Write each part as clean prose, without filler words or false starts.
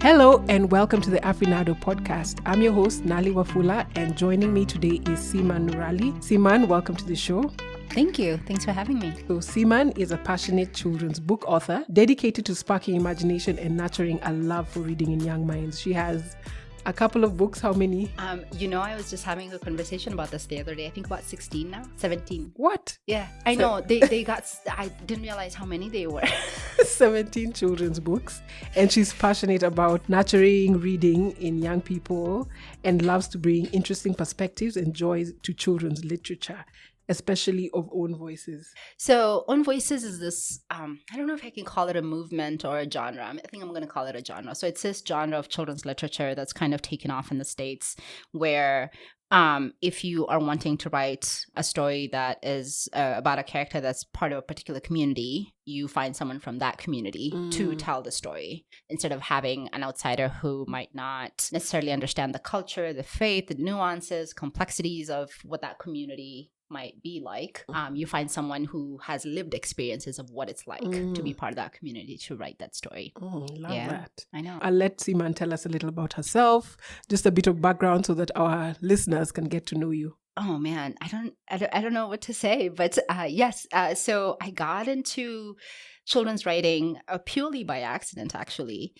Hello and welcome to the Afinado podcast. I'm your host, Nali Wafula, and joining me today is Siman Nuurali. Siman, welcome to the show. Thank you. Thanks for having me. So Siman is a passionate children's book author dedicated to sparking imagination and nurturing a love for reading in young minds. She has a couple of books. How many? I was just having a conversation about this the other day. I think about 16 now, 17. What? Yeah, I know. They got, I didn't realize how many they were. 17 children's books. And she's passionate about nurturing reading in young people and loves to bring interesting perspectives and joys to children's literature, especially of own voices. So Own Voices is this, I don't know if I can call it a movement or a genre. I think I'm going to call it a genre. So it's this genre of children's literature that's kind of taken off in the States where if you are wanting to write a story that is about a character that's part of a particular community, you find someone from that community to tell the story instead of having an outsider who might not necessarily understand the culture, the faith, the nuances, complexities of what that community might be like. You find someone who has lived experiences of what it's like to be part of that community to write that story. Love that. I know. I'll let Siman tell us a little about herself, just a bit of background so that our listeners can get to know you. Oh man, I don't know what to say, but yes. So I got into children's writing purely by accident, actually.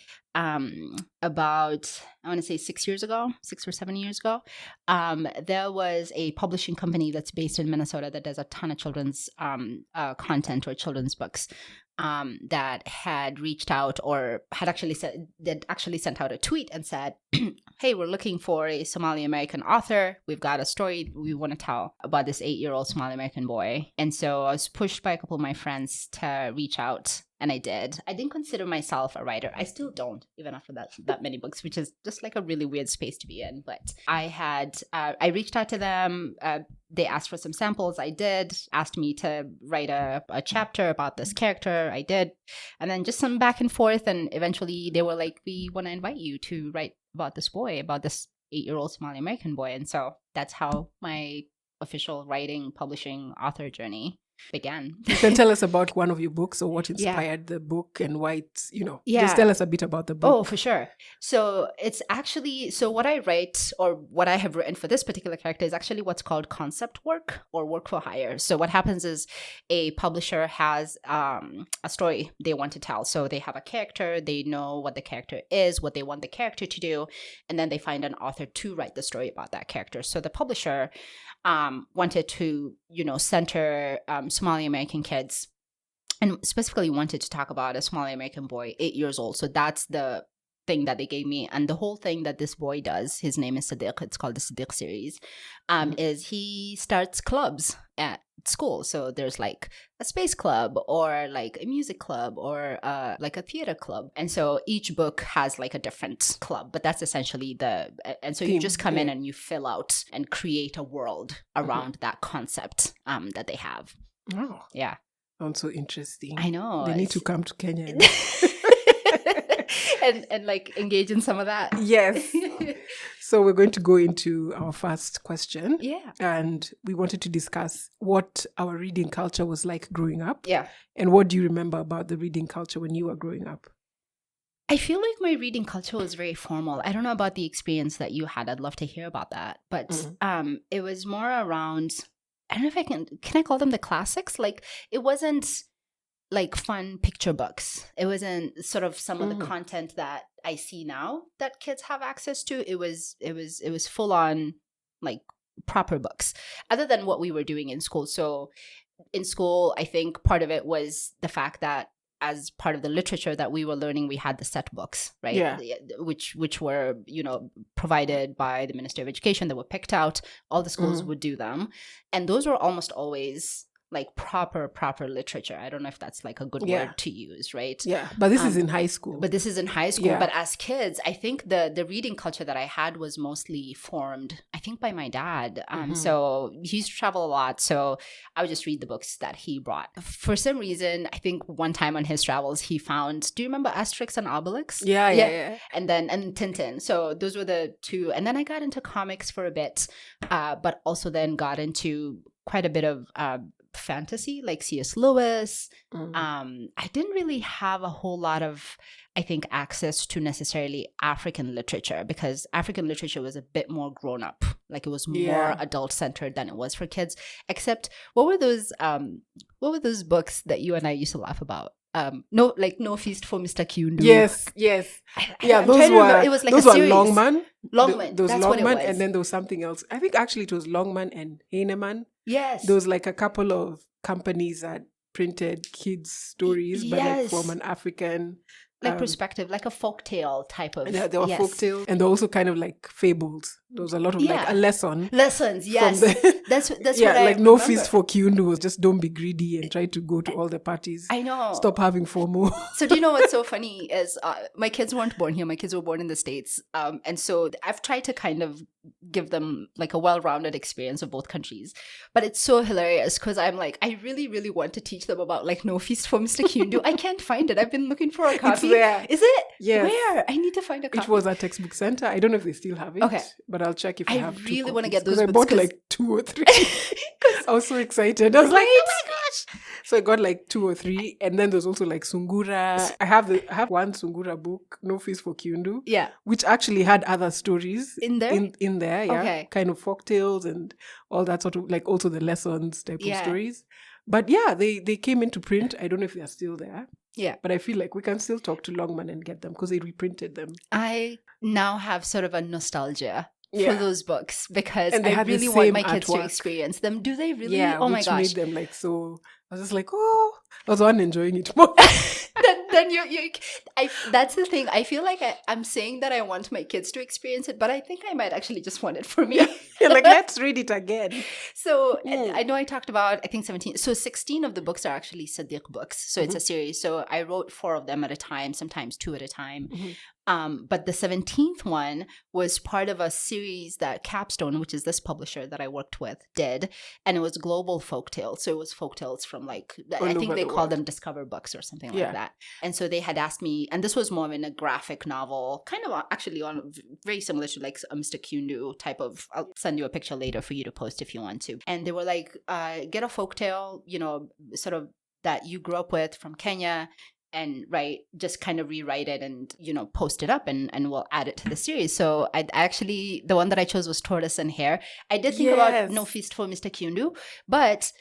About, I want to say 6 or 7 years ago, there was a publishing company that's based in Minnesota that does a ton of children's content or children's books. That had reached out or had actually sent out a tweet and said, hey, we're looking for a Somali American author. We've got a story we want to tell about this 8-year-old Somali American boy. And so I was pushed by a couple of my friends to reach out. And I did. I didn't consider myself a writer. I still don't, even after that many books, which is just like a really weird space to be in. But I reached out to them. They asked for some samples. I did. Asked me to write a chapter about this character. I did. And then just some back and forth. And eventually they were like, we want to invite you to write about this boy, about this 8-year-old Somali American boy. And so that's how my official writing, publishing, author journey began. You can tell us about one of your books or what inspired the book and why it's, just tell us a bit about the book. Oh, for sure. So it's actually, what I write or what I have written for this particular character is actually what's called concept work or work for hire. So what happens is a publisher has a story they want to tell. So they have a character, they know what the character is, what they want the character to do, and then they find an author to write the story about that character. So the publisher wanted to, center Somali American kids and specifically wanted to talk about a Somali American boy, 8 years old. So that's the thing that they gave me. And the whole thing that this boy does, his name is Sadiq, it's called the Sadiq series, is he starts clubs at school. So there's like a space club or like a music club or like a theater club. And so each book has like a different club, but that's essentially and so you just come in and you fill out and create a world around that concept that they have. Oh. Yeah. Sounds so interesting. I know. They need to come to Kenya. and like engage in some of that. Yes. So we're going to go into our first question. Yeah. And we wanted to discuss what our reading culture was like growing up. Yeah. And what do you remember about the reading culture when you were growing up? I feel like my reading culture was very formal. I don't know about the experience that you had. I'd love to hear about that. But it was more around, I don't know if can I call them the classics? Like it wasn't like fun picture books. It wasn't sort of some of the content that I see now that kids have access to. It was full on like proper books other than what we were doing in school. So in school, I think part of it was the fact that as part of the literature that we were learning, we had the set books, right? Yeah. Which were, provided by the Ministry of Education that were picked out. All the schools would do them. And those were almost always like proper literature. I don't know if that's like a good word to use, right? Yeah, but this is in high school. But this is in high school. Yeah. But as kids, I think the reading culture that I had was mostly formed, I think, by my dad. So he used to travel a lot. So I would just read the books that he brought. For some reason, I think one time on his travels, he found, do you remember Asterix and Obelix? Yeah. And Tintin. So those were the two. And then I got into comics for a bit, but also then got into quite a bit of fantasy, like C.S. Lewis. I didn't really have a whole lot of, I think, access to necessarily African literature, because African literature was a bit more grown up. Like it was more adult centered than it was for kids. Except, what were those books that you and I used to laugh about? No Feast for Mr. Kyundu. Yes. Those were, it was like those a were series. Longman. Longman. Those That's Longman, what it was. and then there was something else. I think actually it was Longman and Heinemann. Yes. There was like a couple of companies that printed kids' stories, but like from an African perspective, like a folktale type of. Yeah, there were folktales, and there were also kind of like fables. There was a lot of like a lesson. Lessons, yes. That's what like I no remember. feast for Kyundu was just don't be greedy and try to go to all the parties. I know. Stop having FOMO. So do you know what's so funny is my kids weren't born here. My kids were born in the States. And so I've tried to kind of give them like a well-rounded experience of both countries. But it's so hilarious because I'm like, I really, really want to teach them about like No Feast for Mr. Kyundu. I can't find it. I've been looking for a copy. It's there. Is it? Yes. Where? I need to find a copy. It was at Textbook Center. I don't know if they still have it. Okay. But I'll check if I have really want to get those books. I bought like 2 or 3. I was so excited. I was like, oh my gosh. So I got like 2 or 3. And then there's also like Sungura. I have one Sungura book, No Feast for Kyundu. Yeah. Which actually had other stories. In there? In there, yeah. Okay. Kind of folktales and all that sort of, like also the lessons type of stories. But yeah, they came into print. I don't know if they're still there. Yeah. But I feel like we can still talk to Longman and get them because they reprinted them. I now have sort of a nostalgia for those books because and I really want my kids to experience them. Do they really? Yeah, oh my gosh. Which made them like so. I was just like, oh, I was one enjoying it more. then that's the thing. I feel like I'm saying that I want my kids to experience it, but I think I might actually just want it for me. You're like, let's read it again. So I know I talked about, I think 17. So 16 of the books are actually Sadiq books. So it's a series. So I wrote 4 of them at a time, sometimes 2 at a time. But the 17th one was part of a series that Capstone, which is this publisher that I worked with, did. And it was global folktales. So it was folktales from like, I think they call them Discover books or something like that. And so they had asked me, and this was more in a graphic novel, kind of actually on very similar to like a Mr. Kyundu type of, I'll send you a picture later for you to post if you want to. And they were like, get a folktale, sort of that you grew up with from Kenya, and just kind of rewrite it and post it up and we'll add it to the series. So I actually, the one that I chose was Tortoise and Hare. I did think about No Feast for Mr. Kyundu, but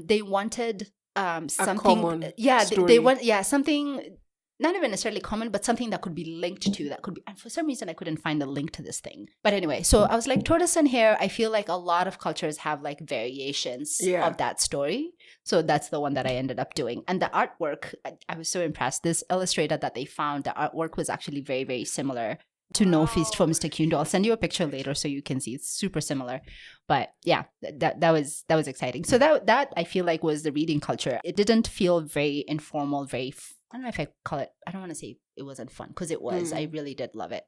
they wanted something, common they want something not even necessarily common, but something that could be linked to, that could be, and for some reason I couldn't find a link to this thing. But anyway, so I was like, Tortoise and Hare, I feel like a lot of cultures have like variations of that story. So that's the one that I ended up doing. And the artwork, I was so impressed. This illustrator that they found, the artwork was actually very, very similar to No Feast for Mr. Kyundu. I'll send you a picture later so you can see. It's super similar. But yeah, that was exciting. So that I feel like was the reading culture. It didn't feel very informal, I don't know if I call it, I don't want to say it wasn't fun, because it was. I really did love it.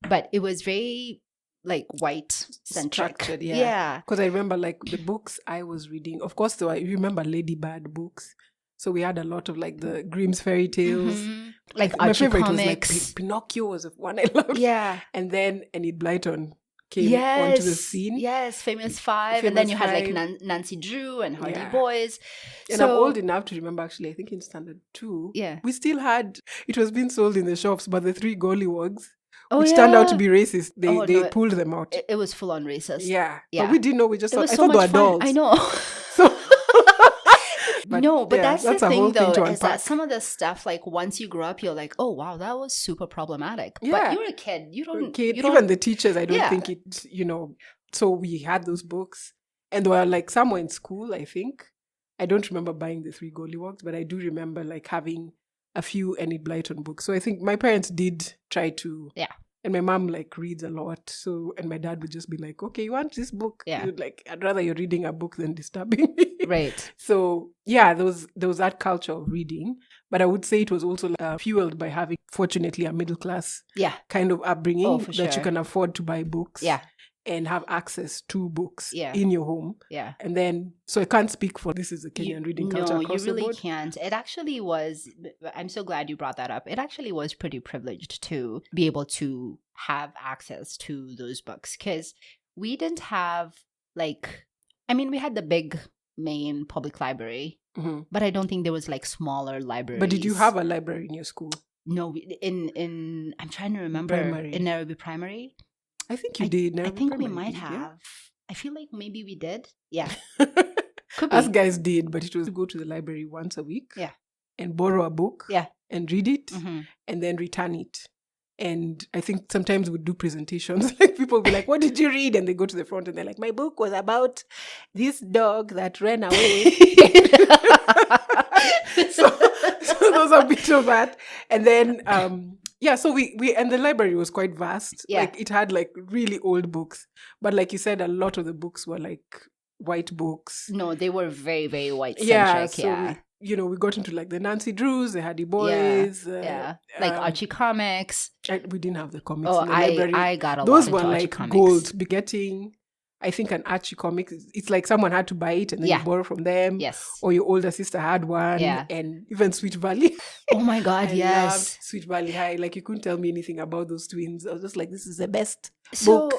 But it was very like white-centric. Structured, yeah. Because I remember like the books I was reading, of course, though, I remember Ladybird books. So we had a lot of like the Grimm's fairy tales. Like my Archie favorite comics. was like Pinocchio was one I loved. Yeah. And then Enid Blyton came onto the scene. Yes, Famous Five. And then you had like Nancy Drew and Hardy Boys. And I'm old enough to remember, actually, I think in standard 2, we still had, it was being sold in the shops, but the 3 gollywogs, which turned out to be racist. They pulled them out. It was full on racist. Yeah. But we didn't know, we just thought, I so thought they were fun. dolls. I know. So but that's the thing though, to is that some of the stuff, like once you grow up, you're like, oh wow, that was super problematic. Yeah. But you're a kid. You don't even the teachers, I don't think it, so we had those books and they were like somewhere in school, I think. I don't remember buying the 3 gollywogs, but I do remember like having a few Enid Blyton books. So I think my parents did try to. Yeah. And my mom like reads a lot. So, and my dad would just be like, okay, you want this book? Yeah. Like, I'd rather you're reading a book than disturbing me. Right. So yeah, there was that culture of reading. But I would say it was also fueled by having, fortunately, a middle class kind of upbringing that you can afford to buy books. Yeah. And have access to books in your home. Yeah. And then, so I can't speak for this is a Kenyan reading culture across the board. No, you really can't. It actually was, I'm so glad you brought that up. It actually was pretty privileged to be able to have access to those books because we didn't have we had the big main public library, Mhm. but I don't think there was like smaller libraries. But did you have a library in your school? No, in I'm trying to remember. Primary. In Nairobi Primary. I think you did. I think we might did, have. I feel like maybe we did. Yeah. Yeah? Could be. Us guys did, but it was to go to the library once a week. Yeah. And borrow a book. Yeah. And read it. Mhm. And then return it. And I think sometimes we'd do presentations. Like people would be like, what did you read? And they go to the front and they're like, my book was about this dog that ran away. so there was a bit of that. And then, so we and the library was quite vast. Yeah. Like it had like really old books. But like you said, a lot of the books were like white books. No, they were very, very white Yeah. centric. So we got into like the Nancy Drews, the Hardy Boys. Like Archie comics. We didn't have the comics Oh, in the library. I got a Those lot were into Archie like comics. gold. Getting, I think, an Archie comic. It's like someone had to buy it and then Yeah. you borrow from them. Yes. Or your older sister had one. Yeah. And even Sweet Valley. Oh my God, I yes. loved Sweet Valley High. Like you couldn't tell me anything about those twins. I was just like, this is the best So book.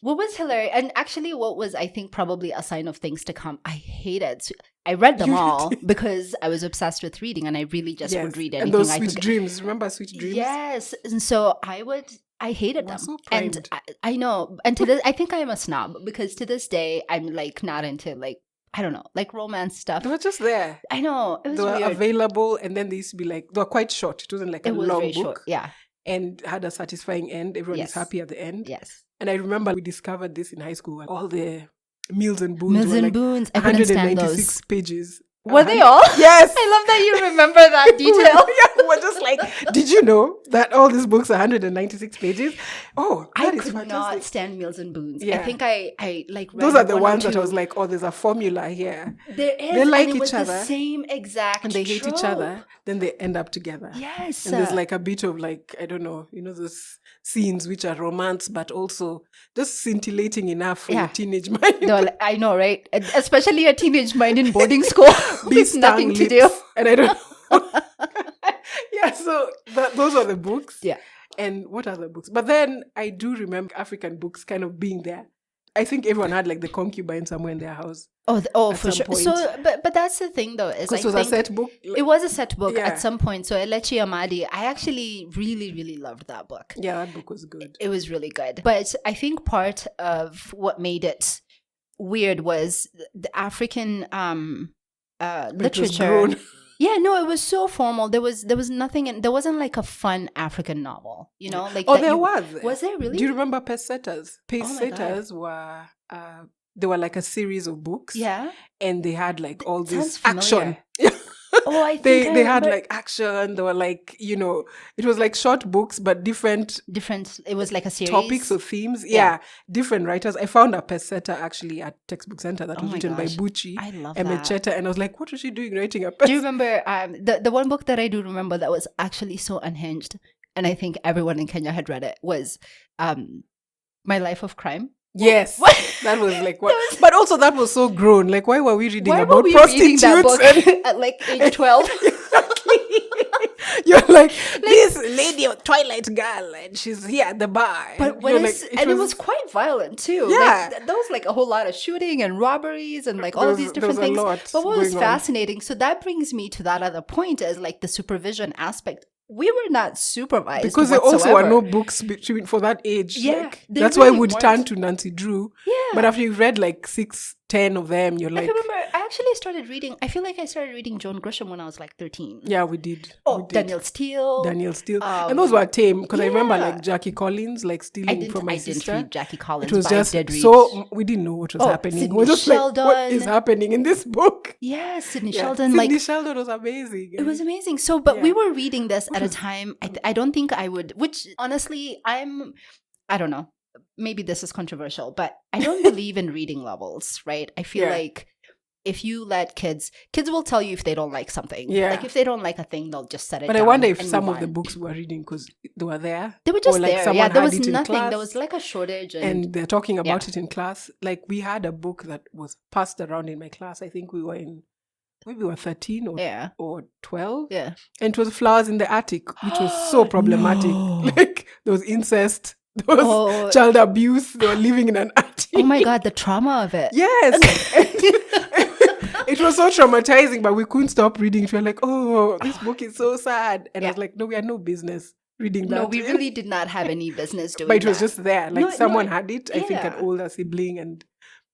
what was hilarious, and actually what was, I think, probably a sign of things to come, I hated. I read them all because I was obsessed with reading and I really just would read anything. And those I Sweet could. Dreams. Remember Sweet Dreams? Yes. And so I hated them. so And primed. I know. And to this, I think I am a snob because to this day, I'm like not into like, I don't know, like romance stuff. They were just there. I know. It was They were weird. available and then they used to be like, they were quite short. It wasn't like a It was long very book. short. Yeah. And had a satisfying end. Everyone Yes. is happy at the end. Yes. And I remember we discovered this in high school. All the Meals and Boons Mills were and like Boons. I couldn't stand 196 those. pages. Were they all? Yes. I love that you remember that detail. We were just like, did you know that all these books are 196 pages? Oh, I that is could fantastic. not stand Meals and Boons. Yeah. I think I like read Those are the one or ones that I two. was like, oh, there's a formula here. There is. They like and it was each other. the same exact And they hate each trope. other. Then they end up together. Yes. And there's like a bit of like, I don't know, those scenes which are romance, but also just scintillating enough for your teenage mind. No, like, I know, right? And especially a teenage mind in boarding school with nothing to do. And I don't know. Yeah, so those are the books. Yeah. And what other books? But then I do remember African books kind of being there. I think everyone had like the concubine somewhere in their house. Oh, for some sure. point. So, but that's the thing, though, is Because I it was think a set book. it was a set book Yeah. at some point. So Elechi Amadi, I actually really, really loved that book. Yeah, that book was good. It was really good. But I think part of what made it weird was the African It was literature. grown. Yeah, no, it was so formal. There was nothing, and there wasn't like a fun African novel, like. Oh, that there you- was. Was there really? Do you remember Pace Setters? Pace Oh my God. Setters were they were like a series of books. Yeah. And they had like all this Sounds action. familiar. Oh, I think They I had remember like action. They were like, it was like short books, but different different. It was like a series. topics or themes. Yeah. Yeah. Different writers. I found a peseta actually at Textbook Center that Oh was my written by gosh. Bucci I love that. Emecheta. And I was like, what was she doing writing a Do you peseta? remember the one book that I do remember that was actually so unhinged, and I think everyone in Kenya had read it, was My Life of Crime. Yes. What? That was like what? But also that was so grown. Like, why were we reading Why about were we prostitutes? reading that book and- at like age 12? You're like, this lady of Twilight girl, and she's here at the bar. But You're it was quite violent too. Yeah. Like, there was like a whole lot of shooting and robberies and like all There of was- these there was different a things. lot But what was going on. fascinating, so that brings me to that other point, is like the supervision aspect. We were not supervised because there whatsoever. also were no books between for that age. Yeah, Like, they that's why really we'd weren't. turn to Nancy Drew. Yeah. But after you've read like 6-10 of them, you're I like, can remember, I actually started reading, I feel like I started reading Joan Grisham when I was like 13. yeah, we did. Oh, we did. Daniel Steele. Daniel Steele. And those were tame because I remember yeah. like Jackie Collins, like stealing from my sister. didn't read Jackie Collins, It was but just I did read. so we didn't know what was Oh, happening. Sidney We're just like, what Sheldon. is happening in this book? Yeah, Sidney Yeah. Sheldon. Sidney Like, Sheldon was amazing. it was amazing. So, but we Yeah. were reading this at a time, I don't think I would, which honestly, I don't know, maybe this is controversial, but I don't believe in reading levels, right? I feel Yeah. like if you let kids will tell you if they don't like something. Yeah. Like if they don't like a thing, they'll just set it But down. I wonder if and some move of the on. books we were reading because they were there. They were just or like there. Yeah, someone there had was it in nothing. class, There was like a shortage. and they're talking about Yeah. it in class. Like we had a book that was passed around in my class. I think we were maybe we were 13 or 12. Yeah. And it was Flowers in the Attic, which was so problematic. No. Like there was incest, there was Oh. child abuse. They were living in an attic. Oh my God, the trauma of it. Yes. It was so traumatizing, but we couldn't stop reading. We were like, oh, this book is so sad. And I was like, no, we had no business reading that. No, we really did not have any business doing but it was that. just there. Like someone had it, I think an older sibling, and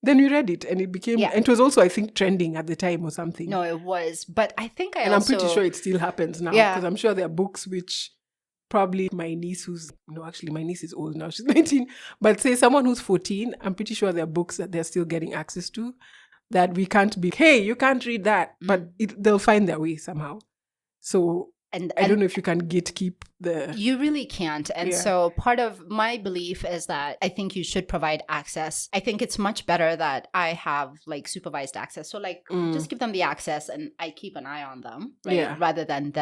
then we read it and it became, and it was also, I think, trending at the time or something. No, it was. But I think I'm pretty sure it still happens now. Yeah. Because I'm sure there are books which probably my niece my niece is old now. She's 19. But say someone who's 14, I'm pretty sure there are books that they're still getting access to that we can't be, hey, you can't read that. But they'll find their way somehow. So and I don't know if you can gatekeep the... You really can't. And so part of my belief is that I think you should provide access. I think it's much better that I have like supervised access. So like just give them the access and I keep an eye on them, right? Yeah. Rather than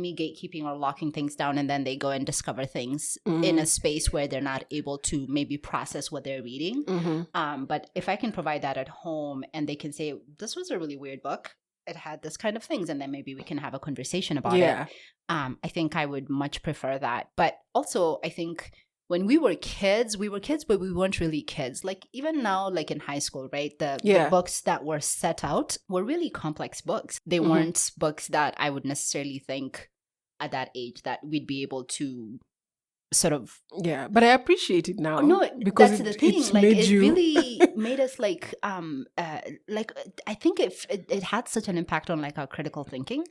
me gatekeeping or locking things down and then they go and discover things in a space where they're not able to maybe process what they're reading. But if I can provide that at home and they can say, this was a really weird book, it had this kind of things, and then maybe we can have a conversation about it. I think I would much prefer that. But also, I think when we were kids, but we weren't really kids. Like even now, like in high school, right? The books that were set out were really complex books. They weren't books that I would necessarily think at that age that we'd be able to sort of but I appreciate it now. No, because that's the thing. Like it really made us like I think it had such an impact on like our critical thinking.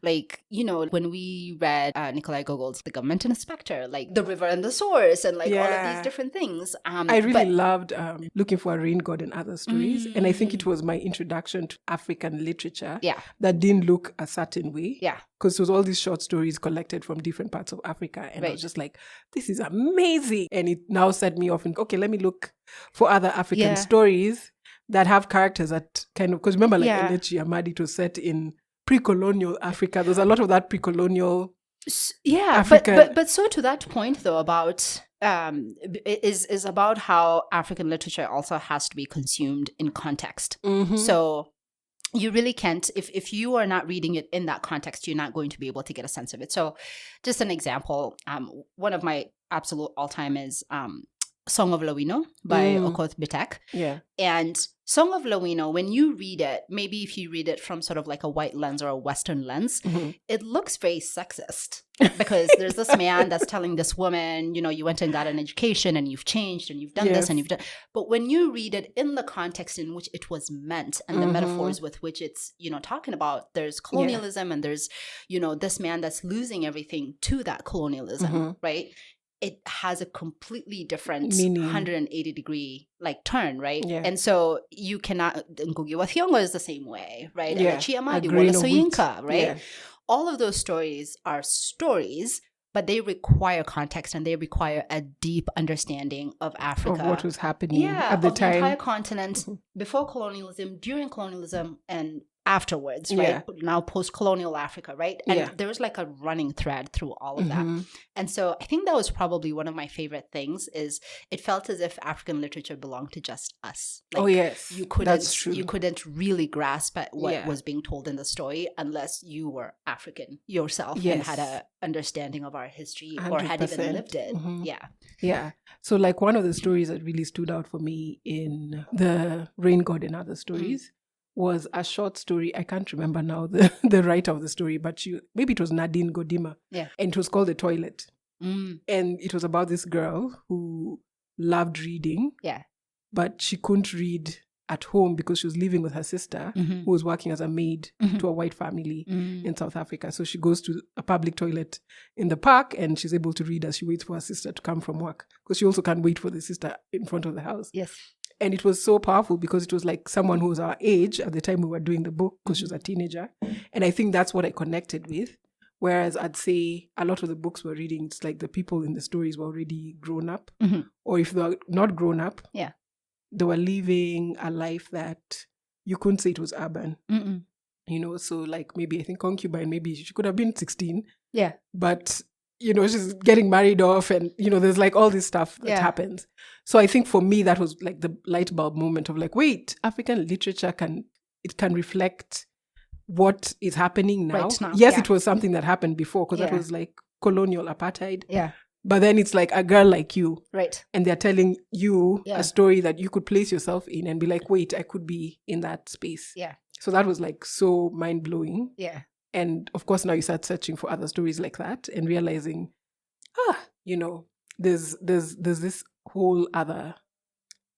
Like, you know, when we read Nikolai Gogol's The Government and Inspector, like The River and the Source, and like all of these different things. I really loved Looking for a Rain God and Other Stories, and I think it was my introduction to African literature that didn't look a certain way. Because it was all these short stories collected from different parts of Africa. And I was just like, this is amazing. And it now set me off and, okay, let me look for other African stories that have characters that kind of, because remember, like Elechi Amadi, it was set in pre-colonial Africa. There's a lot of that pre-colonial African. But so to that point, though, about... is about how African literature also has to be consumed in context. So... you really can't, if you are not reading it in that context, you're not going to be able to get a sense of it. So just an example, one of my absolute all-time is Song of Lawino by Okoth Bitek. And Song of Lawino, when you read it, maybe if you read it from sort of like a white lens or a Western lens, it looks very sexist because there's this man that's telling this woman, you know, you went and got an education and you've changed and you've done this and you've done. But when you read it in the context in which it was meant and the metaphors with which it's, you know, talking about, there's colonialism and there's, you know, this man that's losing everything to that colonialism, right? It has a completely different 180 degree like turn, right? And so you cannot, Ngugi wa Thiong'o is the same way, right? Elechi Amadi, Wole Soyinka, right? All of those stories are stories, but they require context and they require a deep understanding of Africa. Of what was happening at the time. The entire continent, before colonialism, during colonialism, and afterwards, right? Now post-colonial Africa, right? And there was like a running thread through all of that. And so I think that was probably one of my favorite things is it felt as if African literature belonged to just us. Like, that's true. You couldn't really grasp at what was being told in the story unless you were African yourself and had a understanding of our history 100%. Or had even lived it. So like one of the stories that really stood out for me in The Rain God and Other Stories was a short story. I can't remember now the writer of the story, but maybe it was Nadine Godima. And it was called The Toilet. And it was about this girl who loved reading. But she couldn't read at home because she was living with her sister who was working as a maid to a white family in South Africa. So she goes to a public toilet in the park and she's able to read as she waits for her sister to come from work because she also can't wait for the sister in front of the house. And it was so powerful because it was like someone who was our age at the time we were doing the book because she was a teenager. And I think that's what I connected with. Whereas I'd say a lot of the books we're reading, it's like the people in the stories were already grown up. Or if they're not grown up, they were living a life that you couldn't say it was urban. You know, so like maybe I think Concubine, maybe she could have been 16. But... you know, she's getting married off and, you know, there's like all this stuff that happens. So I think for me, that was like the light bulb moment of like, wait, African literature can reflect what is happening now. Yes, it was something that happened before because that was like colonial apartheid. But then it's like a girl like you. Right. And they're telling you Yeah. a story that you could place yourself in and be like, wait, I could be in that space. Yeah. So that was like so mind-blowing. Yeah. And of course, now you start searching for other stories like that and realizing, there's this whole other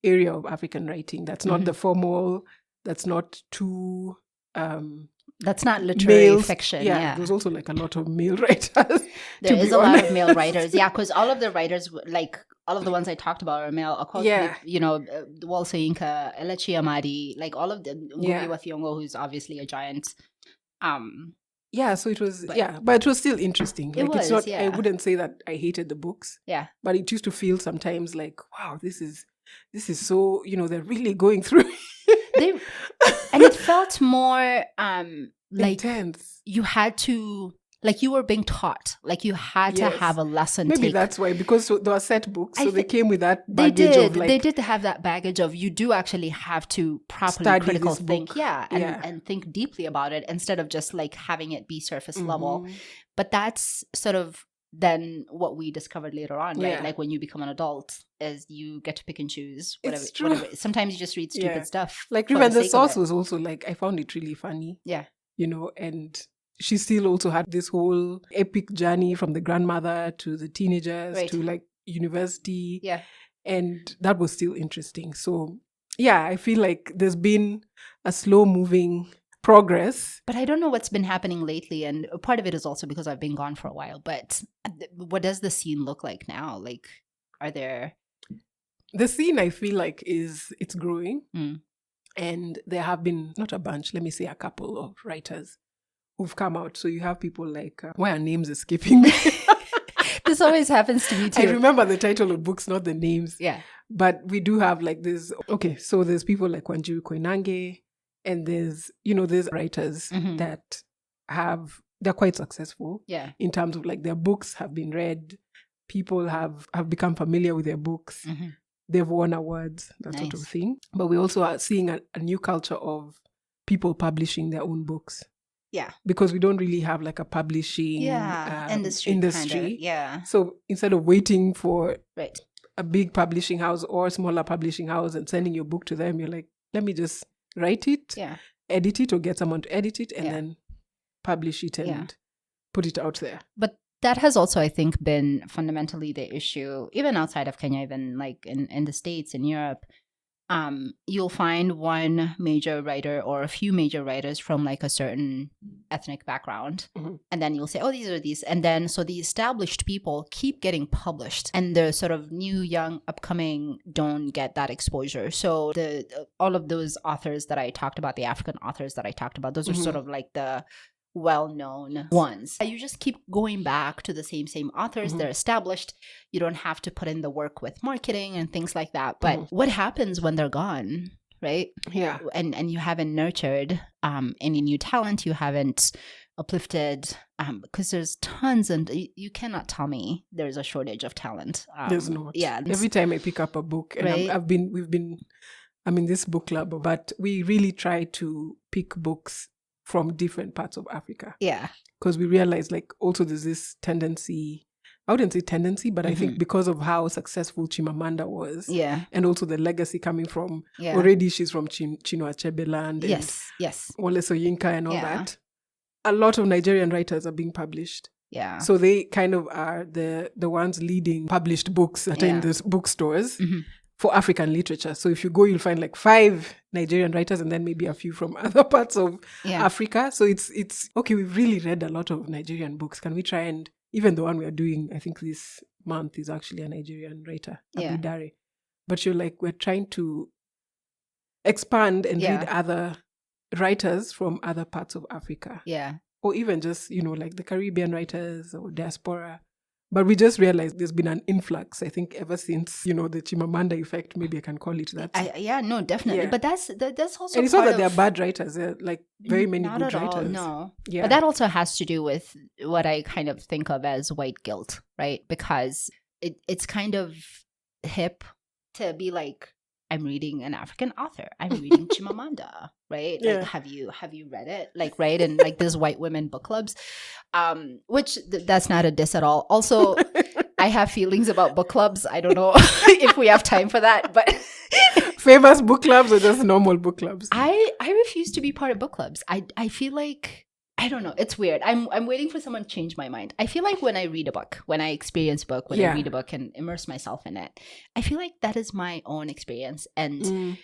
area of African writing that's not the formal, that's not too that's not literary male fiction. Yeah, there's also like a lot of male writers. There is a lot of male writers. Yeah, because all of the writers, like all of the ones I talked about are male. Of course, Wal Soyinka, Elechi Amadi, like all of them. Ngumi Wathiongo, who's obviously a giant. So it was, but it was still interesting. Like, it's not, I wouldn't say that I hated the books. Yeah. But it used to feel sometimes like, wow, this is so, they're really going through. And it felt more like intense. You had to, like you were being taught, like you had to have a lesson. Maybe that's why, because there were set books, so they came with that baggage of like... They did have that baggage of you do actually have to properly critical think. And think deeply about it instead of just like having it be surface level. But that's sort of then what we discovered later on, right? Like when you become an adult, is you get to pick and choose whatever. Sometimes you just read stupid stuff. Like the Source was also like, I found it really funny. Yeah. And she still also had this whole epic journey from the grandmother to the teenagers to like university. Yeah. And that was still interesting. So yeah, I feel like there's been a slow moving progress. But I don't know what's been happening lately. And part of it is also because I've been gone for a while. But what does the scene look like now? Like, are there... The scene, I feel like, it's growing. And there have been, not a bunch, let me say a couple of writers who've come out. So you have people like, why are names escaping me? This always happens to me too. I remember the title of books, not the names. Yeah. But we do have like this, so there's people like Wanjiru Koinange, and there's writers that they're quite successful. Yeah. In terms of like their books have been read, people have become familiar with their books. They've won awards, that sort of thing. But we also are seeing a new culture of people publishing their own books. Yeah. Because we don't really have like a publishing industry. Kind of, yeah. So instead of waiting for a big publishing house or a smaller publishing house and sending your book to them, you're like, let me just write it, edit it, or get someone to edit it, and then publish it and put it out there. But that has also, I think, been fundamentally the issue, even outside of Kenya, even like in the States, in Europe. You'll find one major writer or a few major writers from like a certain ethnic background. And then you'll say, oh, these are these. And then so the established people keep getting published and the sort of new, young, upcoming don't get that exposure. So all of those authors that I talked about, the African authors that I talked about, those are sort of like the well-known ones. You just keep going back to the same authors. They're established. You don't have to put in the work with marketing and things like that. But what happens when they're gone, right? Yeah. And you haven't nurtured any new talent. You haven't uplifted, because there's tons, and you cannot tell me there's a shortage of talent. There's not. Yeah. Every time I pick up a book, and I'm in this book club, but we really try to pick books from different parts of Africa. Yeah. Because we realize like also there's this tendency, I wouldn't say tendency, but I think because of how successful Chimamanda was. Yeah. And also the legacy coming from, already she's from Chinua Achebe land. Yes. Wale Soyinka and all that. A lot of Nigerian writers are being published. Yeah. So they kind of are the ones leading published books that are in the bookstores. For African literature. So if you go, you'll find like 5 Nigerian writers and then maybe a few from other parts of Africa. So it's okay, we've really read a lot of Nigerian books. Can we try and, even the one we are doing, I think this month is actually a Nigerian writer, Abidare. But you're like, we're trying to expand and read other writers from other parts of Africa. Yeah. Or even just, like the Caribbean writers or diaspora. But we just realized there's been an influx, I think, ever since, the Chimamanda effect, maybe I can call it that. No, definitely. Yeah. But that's also and it's not that they're bad writers. They're like very many good writers. All, no. Yeah. But that also has to do with what I kind of think of as white guilt, right? Because it's kind of hip to be like, I'm reading an African author. I'm reading Chimamanda, right? Yeah. Like, have you read it? Like, right? And like there's white women book clubs, which that's not a diss at all. Also, I have feelings about book clubs. I don't know if we have time for that, but famous book clubs or just normal book clubs? I refuse to be part of book clubs. I feel like, I don't know. It's weird. I'm waiting for someone to change my mind. I feel like when I read a book, when I experience a book, when I read a book and immerse myself in it, I feel like that is my own experience. And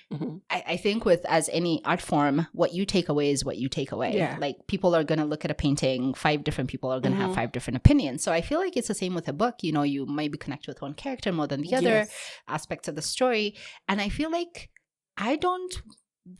I think with as any art form, what you take away is what you take away. Yeah. Like people are going to look at a painting, 5 different people are going to have 5 different opinions. So I feel like it's the same with a book. You know, you might be connected with one character more than the other aspects of the story. And I feel like I don't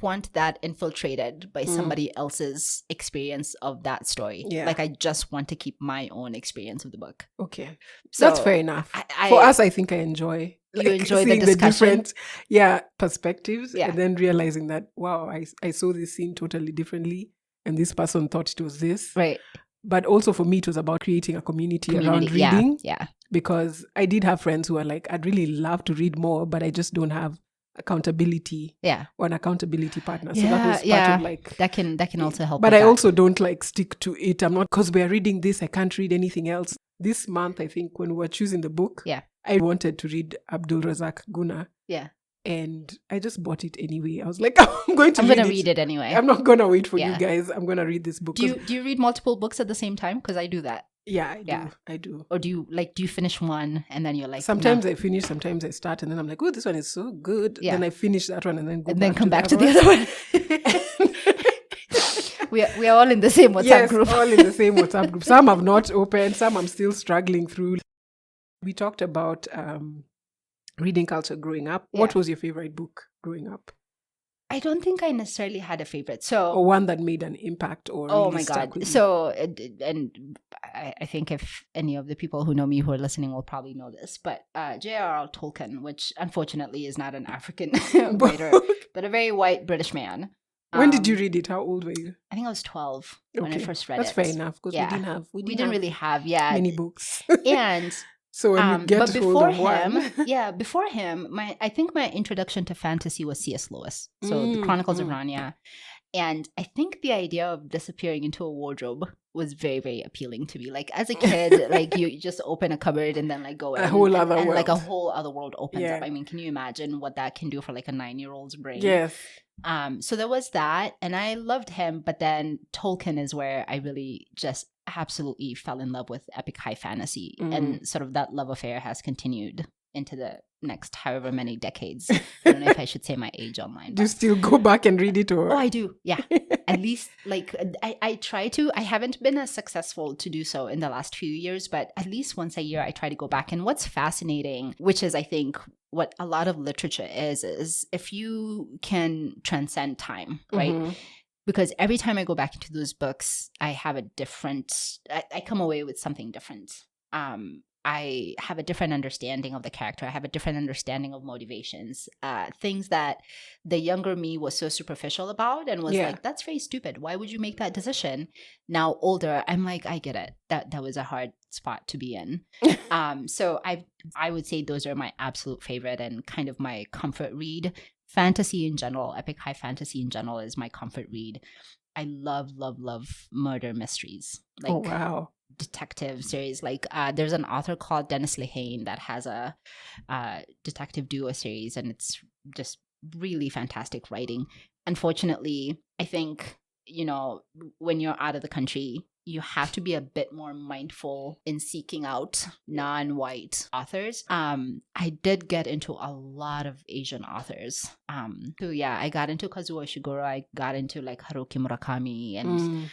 want that infiltrated by somebody else's experience of that story. Like I just want to keep my own experience of the book. Okay. So that's fair enough. For us, I think I enjoy you enjoy seeing the discussion, the different perspectives and then realizing that wow, I saw this scene totally differently and this person thought it was this. Right. But also for me it was about creating a community around reading. Yeah. Because I did have friends who are like, I'd really love to read more, but I just don't have accountability or an accountability partner. So that was part of like that can also help. But I also don't like stick to it. I'm not, because we're reading this, I can't read anything else. This month, I think when we were choosing the book, I wanted to read Abdul Razak Guna. Yeah. And I just bought it anyway. I was like, I'm going to read it anyway. I'm not going to wait for you guys. I'm going to read this book. Do you read multiple books at the same time? Because I do that. Yeah, I do. Or do you finish one and then you're like, sometimes I finish, sometimes I start, and then I'm like, oh, this one is so good. Then I finish that one and then come back to the other one. we are all in the same WhatsApp group. All in the same WhatsApp group. Some have not opened, some I'm still struggling through. We talked about reading culture growing up. What was your favorite book growing up? I don't think I necessarily had a favorite. Or one that made an impact or oh my God. So, and I think if any of the people who know me who are listening will probably know this, but J.R.R. Tolkien, which unfortunately is not an African writer, but a very white British man. When did you read it? How old were you? I think I was 12 when I first read That's it. That's fair enough, because we didn't really have many books. And so when you get hold of one. Before him, I think my introduction to fantasy was C.S. Lewis. So the Chronicles of Narnia. And I think the idea of disappearing into a wardrobe was very, very appealing to me. Like as a kid, like you just open a cupboard and then like go in a whole other world. Like a whole other world opens up. I mean, can you imagine what that can do for like a 9-year-old's brain? Yes. So there was that, and I loved him. But then Tolkien is where I really just absolutely fell in love with epic high fantasy, and sort of that love affair has continued into the next however many decades. I don't know if I should say my age online. Do you still go back and read it? Or? Oh, I do. Yeah. At least like I try to. I haven't been as successful to do so in the last few years, but at least once a year I try to go back. And what's fascinating, which is I think what a lot of literature is if you can transcend time, right? Because every time I go back into those books, I have a different, I come away with something different. I have a different understanding of the character. I have a different understanding of motivations, things that the younger me was so superficial about and was like, that's very stupid. Why would you make that decision? Now older, I'm like, I get it. That was a hard spot to be in. So I would say those are my absolute favorite and kind of my comfort read. Fantasy in general, epic high fantasy in general is my comfort read. I love murder mysteries. Like, oh, wow. Detective series. Like there's an author called Dennis Lehane that has a detective duo series, and it's just really fantastic writing. Unfortunately, I think, when you're out of the country, you have to be a bit more mindful in seeking out non-white authors. I did get into a lot of Asian authors. So yeah, I got into Kazuo Ishiguro. I got into like Haruki Murakami and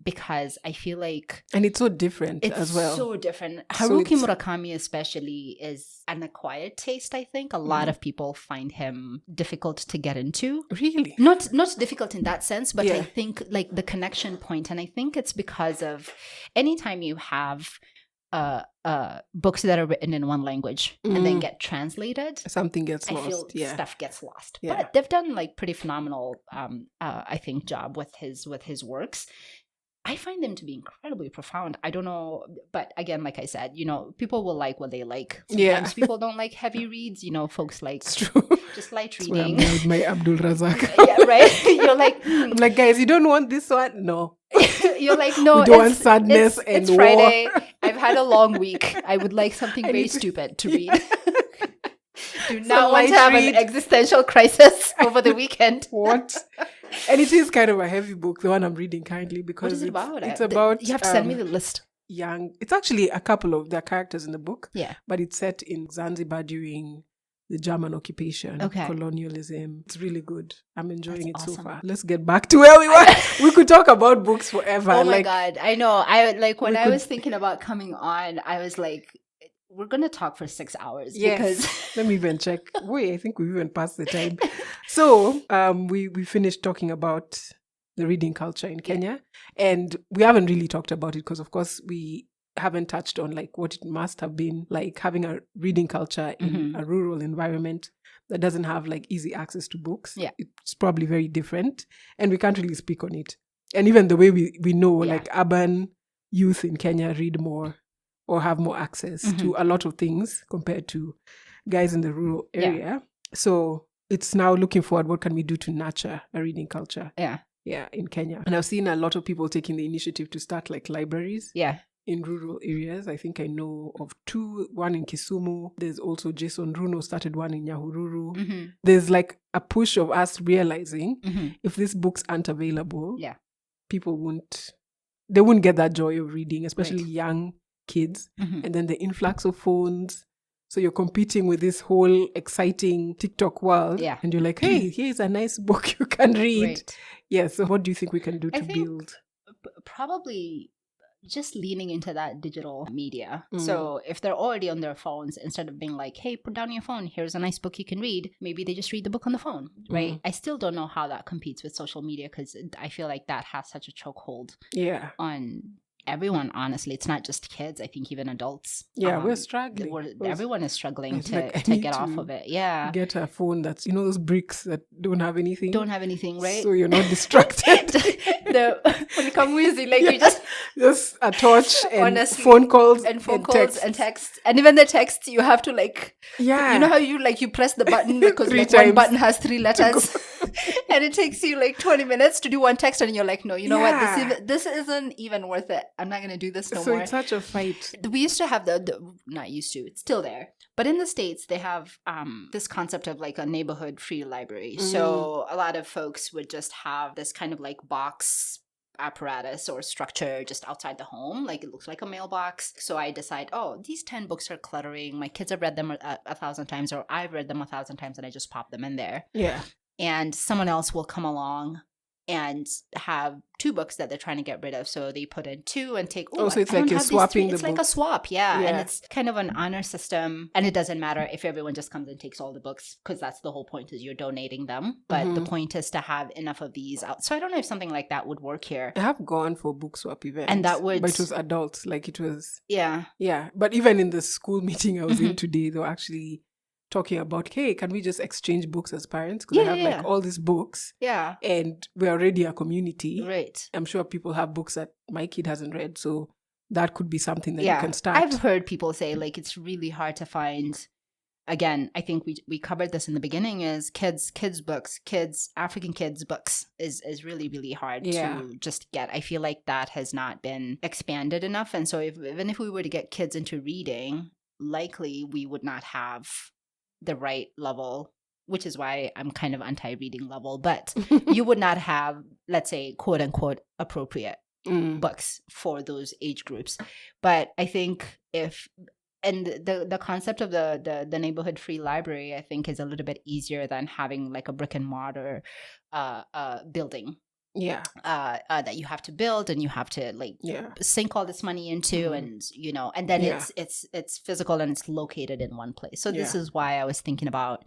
because I feel like... And it's so different as well. It's so different. Haruki Murakami especially is an acquired taste, I think. A lot of people find him difficult to get into. Really? Not difficult in that sense, but I think like the connection point, and I think it's because of anytime you have books that are written in one language and then get translated, something gets lost. I feel stuff gets lost. Yeah. But they've done like pretty phenomenal, I think, job with his works. I find them to be incredibly profound. I don't know, but again, like I said, people will like what they like. Sometimes people don't like heavy reads. Folks like just light reading. That's my Abdul Razak. Yeah, right. You're like, I'm like, guys, you don't want this one? No. You're like, no. We don't want sadness and it's Friday. war. I've had a long week. I would like something very stupid to read. Do not want light to have read. an existential crisis over the weekend. What? And it is kind of a heavy book, the one I'm reading currently, because What is it about? It's about You have to send me the list. It's actually a couple of their characters in the book. Yeah. But it's set in Zanzibar during the German occupation, Okay. colonialism. It's really good. I'm enjoying That's it so awesome. far. Let's get back to where we were. We could talk about books forever. Oh my God. I know. When we I could- was thinking about coming on, I was like, we're going to talk for 6 hours. Yes. Because Let me even check. Wait, I think we've even passed the time. So we finished talking about the reading culture in Kenya. And we haven't really talked about it because, of course, we haven't touched on like what it must have been like having a reading culture in a rural environment that doesn't have like easy access to books. Yeah. It's probably very different. And we can't really speak on it. And even the way we know like urban youth in Kenya read more or have more access to a lot of things compared to guys in the rural area. So it's now looking forward, what can we do to nurture a reading culture? Yeah, in Kenya. And I've seen a lot of people taking the initiative to start like libraries in rural areas. I think I know of 2, one in Kisumu. There's also Jason Runo started one in Nyahururu. There's like a push of us realizing if these books aren't available, people wouldn't get that joy of reading, especially young kids. And then the influx of phones. So you're competing with this whole exciting TikTok world. And you're like, hey, here's a nice book you can read. Right. Yeah. So what do you think we can do to build? Probably just leaning into that digital media. So if they're already on their phones, instead of being like, hey, put down your phone, here's a nice book you can read, maybe they just read the book on the phone, right? I still don't know how that competes with social media because I feel like that has such a chokehold on everyone. Honestly, it's not just kids. I think even adults. We're struggling. Everyone is struggling to like, get off of it. Get a phone that's, those bricks that don't have anything. Right? So you're not distracted. When it comes music, like you just a torch and honestly, phone calls and text. And even the text, you have to you know how you press the button because like one button has 3 letters and it takes you like 20 minutes to do one text and you're like, no, you know what, this isn't even worth it. I'm not going to do this no more. So it's such a fight. We used to have not used to, it's still there. But in the States, they have this concept of like a neighborhood free library. So a lot of folks would just have this kind of like box apparatus or structure just outside the home. Like it looks like a mailbox. So I decide, these 10 books are cluttering. My kids have read them 1,000 times or I've read them 1,000 times and I just pop them in there. Yeah. And someone else will come along and have 2 books that they're trying to get rid of. So they put in 2 and take, so it's like you're swapping the It's like a books. swap, and it's kind of an honor system. And it doesn't matter if everyone just comes and takes all the books because that's the whole point is you're donating them. But the point is to have enough of these out. So I don't know if something like that would work here. I have gone for book swap events. And that would... But it was adults, like it was... Yeah. Yeah. But even in the school meeting I was in today, they were actually talking about, hey, can we just exchange books as parents? Because I have like all these books. Yeah. And we're already a community. Right. I'm sure people have books that my kid hasn't read. So that could be something that you can start. I've heard people say like it's really hard to find. Again, I think we covered this in the beginning is kids books, African kids books is really, really hard to just get. I feel like that has not been expanded enough. And so even if we were to get kids into reading, likely we would not have the right level, which is why I'm kind of anti-reading level, but you would not have, let's say, quote unquote, appropriate books for those age groups. But I think the concept of the neighborhood free library, I think, is a little bit easier than having like a brick and mortar building. Yeah. That you have to build and you have to sink all this money into and and then it's physical and it's located in one place. So this is why I was thinking about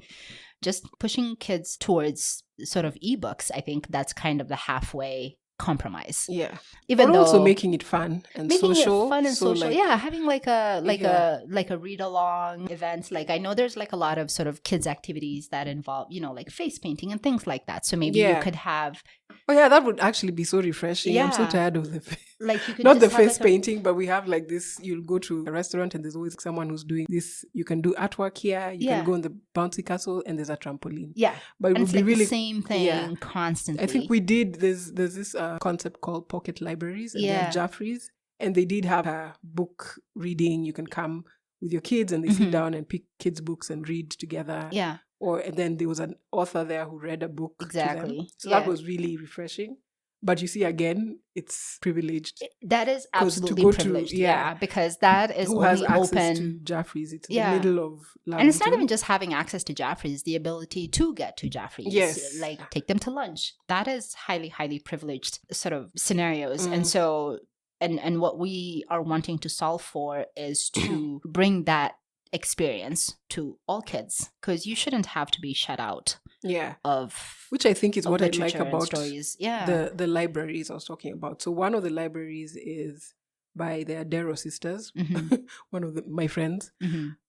just pushing kids towards sort of ebooks. I think that's kind of the halfway compromise. Yeah. Even though also making it fun and social. It fun and social. Having like a read along events. Like I know there's like a lot of sort of kids activities that involve, like face painting and things like that. So maybe you could have that would actually be so refreshing. I'm so tired of the like you could not the face painting, but we have like this, you'll go to a restaurant and there's always someone who's doing this. You can do artwork here, you can go in the bouncy castle and there's a trampoline. Yeah. But it would be really the same thing constantly. I think we did there's this concept called pocket libraries and they're Jaffrey's. And they did have a book reading. You can come with your kids and they sit down and pick kids' books and read together. Yeah. And then there was an author there who read a book to them. Exactly. So that was really refreshing. But you see, again, it's privileged. That is 'Cause to absolutely go to- privileged. yeah. Because that is Who has only access to open. Jaffrey's? It's in Yeah. the middle of Lavington. And it's not even just having access to Jaffrey's, the ability to get to Jaffrey's. Yes. Like take them to lunch. That is highly, highly privileged sort of scenarios. And so, and what we are wanting to solve for is to bring that experience to all kids, because you shouldn't have to be shut out of which I think is what I like literature and about stories. the libraries I was talking about. So one of the libraries is by the Adero sisters, one of my friends.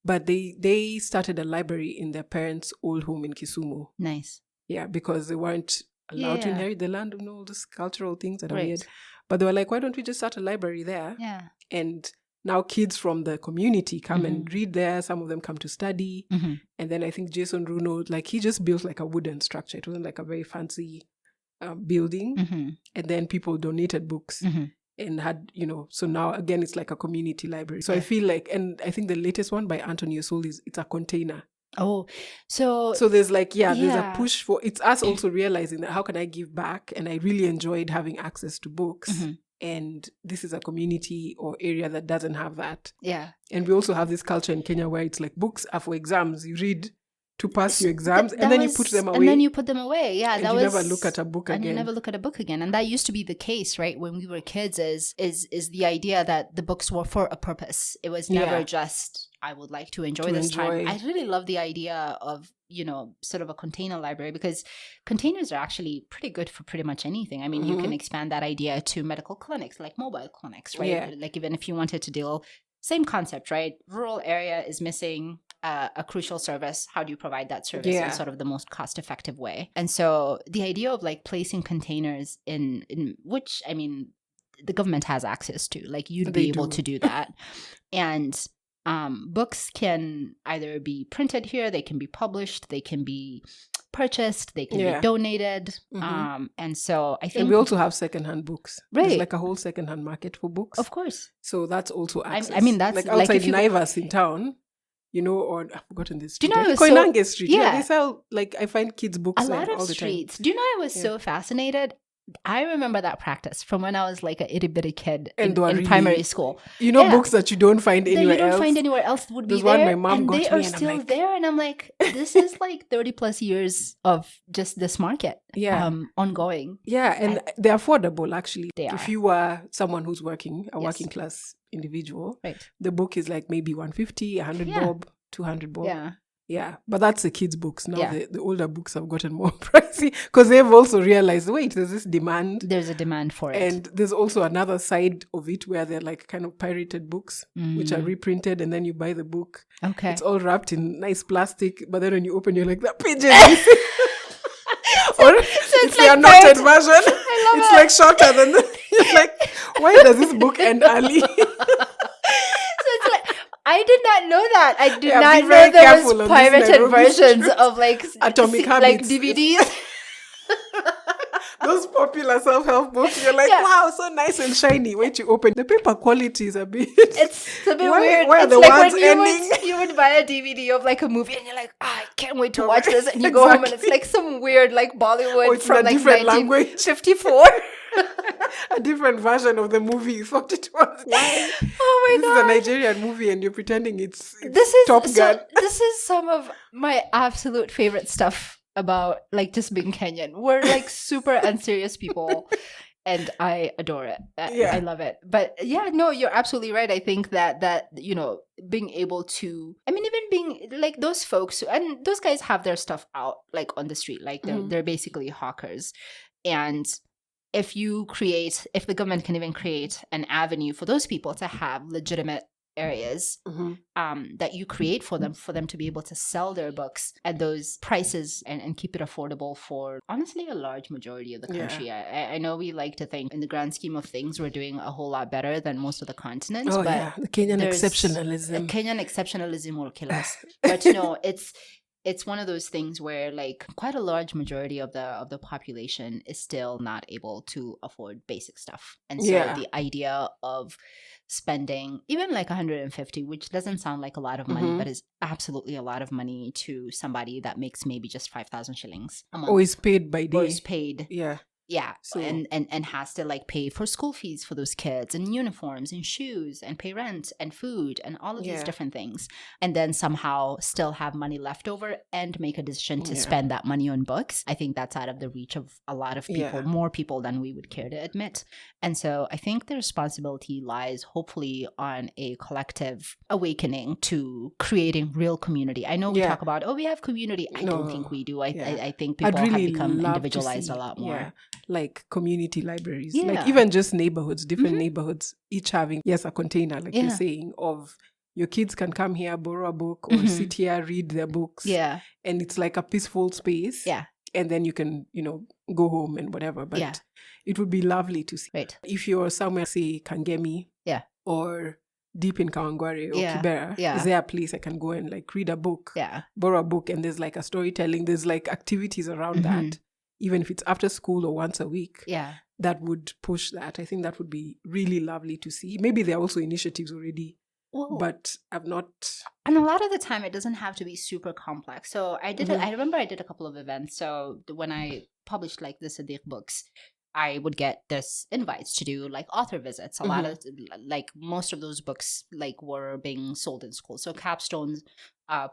But they started a library in their parents' old home in Kisumu. Nice. Yeah, because they weren't allowed to inherit the land and all these cultural things that are Right. weird. But they were like, why don't we just start a library there? Yeah. And now kids from the community come and read there. Some of them come to study. And then I think Jason Runo, like he just built like a wooden structure. It wasn't like a very fancy building. And then people donated books and had, so now again, it's like a community library. So I feel like, and I think the latest one by Anthony Osol it's a container. Oh, so there's like, there's a push for, it's us also realizing that how can I give back? And I really enjoyed having access to books. And this is a community or area that doesn't have that. Yeah. And we also have this culture in Kenya where it's like books are for exams. You read to pass your exams and then you put them away. And then you put them away. Yeah. And you never look at a book again. And you never look at a book again. And that used to be the case, right? When we were kids is the idea that the books were for a purpose. It was never just, I would like to enjoy this time. I really love the idea of, sort of a container library, because containers are actually pretty good for pretty much anything. I mean, you can expand that idea to medical clinics, like mobile clinics, right? Yeah. Like even if you wanted to deal, same concept, right? Rural area is missing a crucial service. How do you provide that service in sort of the most cost-effective way? And so the idea of like placing containers in which, I mean, the government has access to, like you'd be able to do that. And books can either be printed here, they can be published, they can be purchased, they can be donated. And so I think... And we also have secondhand books. Right. There's like a whole secondhand market for books. Of course. So that's also access. I mean, that's like outside like Naivas in town, or I've forgotten this street. Do you know Koinange Street. Yeah, they sell, like, I find kids' books a lot of all the streets. time. Do you know I was so fascinated? I remember that practice from when I was like a itty bitty kid in primary school. Books that you don't find anywhere else. That you don't find anywhere else would be There's there. one my mom and got they me are and still I'm like, there. And I'm like, this is like 30 plus years of just this market ongoing. Yeah, and they're affordable actually. They are. If you are someone who's working, a working class individual, the book is like maybe 150, 100 bob, 200 bob. Yeah. Yeah, but that's the kids' books. Now the older books have gotten more pricey because they've also realized, wait, there's this demand. There's a demand for it. And there's also another side of it where they're like kind of pirated books, which are reprinted, and then you buy the book. Okay. It's all wrapped in nice plastic, but then when you open, you're like, that page is missing. Or it's the annotated version. It's like shorter than you're like, why does this book end early? I did not know that. I did Yeah, not be very know there careful was on pirated this Nairobi versions street. of like Atomic like Habits. DVDs. Those popular self-help books, you're like, wow, so nice and shiny. Wait, you open the paper quality is a bit. It's a bit weird. Why are It's the like words when ending? you would buy a DVD of like a movie and you're like, I can't wait to watch this. And you go home and it's like some weird like Bollywood it's from in a like different language. 1954. A different version of the movie you thought it was. Why? Oh my This god! is a Nigerian movie, and you're pretending it's This is Top Gun. This is some of my absolute favorite stuff about like just being Kenyan. We're like super unserious people, and I adore it. I love it. But yeah, no, you're absolutely right. I think that being able to, I mean, even being like those folks, and those guys have their stuff out like on the street, like they're basically hawkers, and if the government can even create an avenue for those people to have legitimate areas that you create for them to be able to sell their books at those prices and keep it affordable for honestly a large majority of the country. I know we like to think in the grand scheme of things we're doing a whole lot better than most of the continents. the Kenyan exceptionalism. Kenyan exceptionalism will kill us. But no, it's one of those things where like quite a large majority of the population is still not able to afford basic stuff. And so Yeah. the idea of spending even like 150, which doesn't sound like a lot of money, but is absolutely a lot of money to somebody that makes maybe just 5,000 shillings a month. Or is paid by day. Or is paid. Yeah. Yeah, So- and has to like pay for school fees for those kids and uniforms and shoes and pay rent and food and all of these Yeah. different things, and then somehow still have money left over and make a decision to Yeah. spend that money on books. I think that's out of the reach of a lot of people, Yeah. more people than we would care to admit. And so I think the responsibility lies hopefully on a collective awakening to creating real community. I know we Yeah. talk about, we have community. I don't No. think we do. Yeah. I think I'd people have really become love to individualized see, a lot more. yeah, like community libraries, Yeah. like even just neighborhoods, different Mhm. neighborhoods, each having, yes, a container, like Yeah. you're saying, of your kids can come here, borrow a book, or Mhm. sit here, read their books. Yeah. And it's like a peaceful space. Yeah. And then you can, go home and whatever. But Yeah. it would be lovely to see. Right. If you're somewhere, say, Kangemi, Yeah. or deep in Kawangware or Yeah. Kibera, Yeah. is there a place I can go and like read a book, Yeah. borrow a book, and there's like a storytelling, there's like activities around that, even if it's after school or once a week, Yeah. that would push that. I think that would be really lovely to see. Maybe there are also initiatives already, Well, but I've not. and a lot of the time it doesn't have to be super complex. So I did I remember I did a couple of events. So when I published like the Sadiq books, I would get this invites to do like author visits. A lot of like most of those books like were being sold in schools. So Capstone's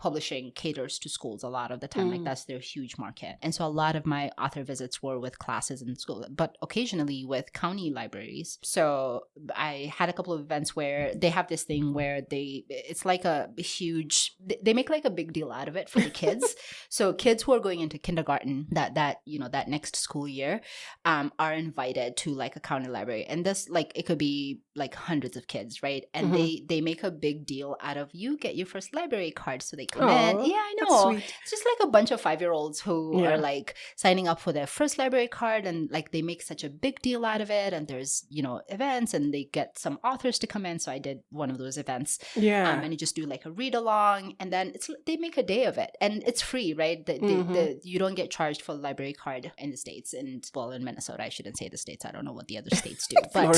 publishing caters to schools a lot of the time. Like that's their huge market. And so a lot of my author visits were with classes in school, but occasionally with county libraries. So I had a couple of events where they have this thing where it's like a huge, they make like a big deal out of it for the kids. So kids who are going into kindergarten that next school year are invited to like a county library. And this like, it could be like hundreds of kids, right? And they make a big deal out of, you get your first library card. So they come in. Yeah, I that's know. sweet. It's just like a bunch of 5-year-olds who Yeah. are like signing up for their first library card, and like they make such a big deal out of it. And there's, events, and they get some authors to come in. So I did one of those events. Yeah. And you just do like a read along, and then they make a day of it, and it's free, right? You don't get charged for the library card in the States, and well, in Minnesota, I shouldn't say the States. I don't know what the other states do, but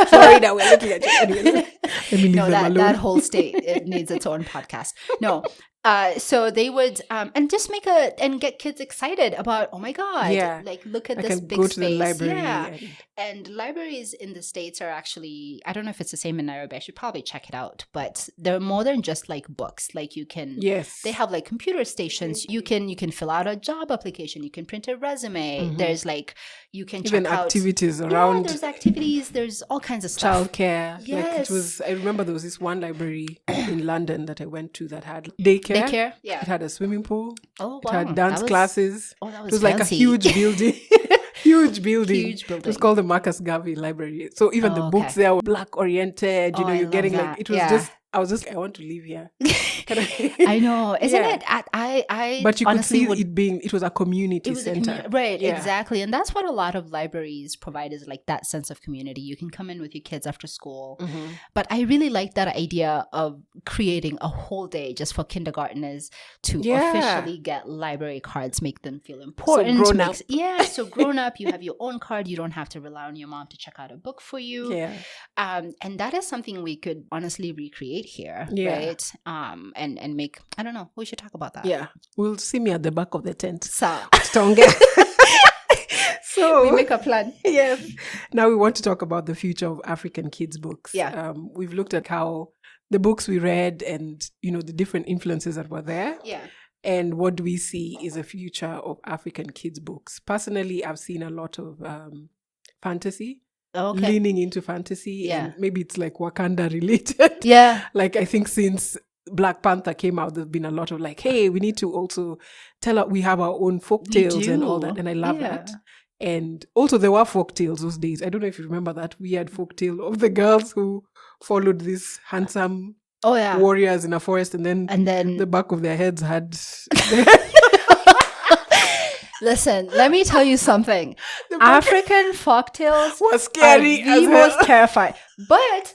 Florida, we're looking at you. Anyway, let me leave no, them alone. that whole state, it needs its own podcast. No. So they would and just and get kids excited about, oh my God, Yeah. like look at I this can big go to space. the library. Yeah. And libraries in the States are actually, I don't know if it's the same in Nairobi, I should probably check it out, but they're more than just like books. Like you can, Yes. they have like computer stations. You can fill out a job application. You can print a resume. There's like, you can even check out activities Yeah, around there's activities. There's all kinds of stuff. childcare. Like Yes. it was, I remember there was this one library in London that I went to that had daycare. Daycare? Yeah. It had a swimming pool. Oh, It wow. had dance That was- classes. Oh, that It was was like a fancy. huge building. Huge building. Huge It building. was called the Marcus Garvey Library. So even Oh, the okay. books there were black oriented. Oh, I You're love getting that. like, it was Yeah. just, I was just, I want to live here. Can I know, isn't Yeah. it? I But you could honestly see would. it was a community It was a center. right, Yeah. exactly, and that's what a lot of libraries provide, is like that sense of community. You can come in with your kids after school, but I really like that idea of creating a whole day just for kindergartners to Yeah. officially get library cards, make them feel important. grown up. So grown up, you have your own card. You don't have to rely on your mom to check out a book for you. Yeah. And that is something we could honestly recreate here, Yeah. right? And make, I don't know, we should talk about that. Yeah. We'll see me at the back of the tent. So Tonga. So we make a plan. yes. Now we want to talk about the future of African kids' books. Yeah. We've looked at how the books we read and, the different influences that were there. Yeah. And what do we see is a future of African kids' books? Personally, I've seen a lot of fantasy, Okay. leaning into fantasy. Yeah. And maybe it's like Wakanda related. Yeah. Like, I think since Black Panther came out, there's been a lot of like, hey, we need to also we have our own folk tales and all do. that. And I love Yeah. that. And also there were folk tales those days. I don't know if you remember that weird folk tale of the girls who followed these handsome Oh yeah. warriors in a forest, and then And then the back of their heads had Listen, let me tell you something. African folktales was scary are the as hell. most terrifying. But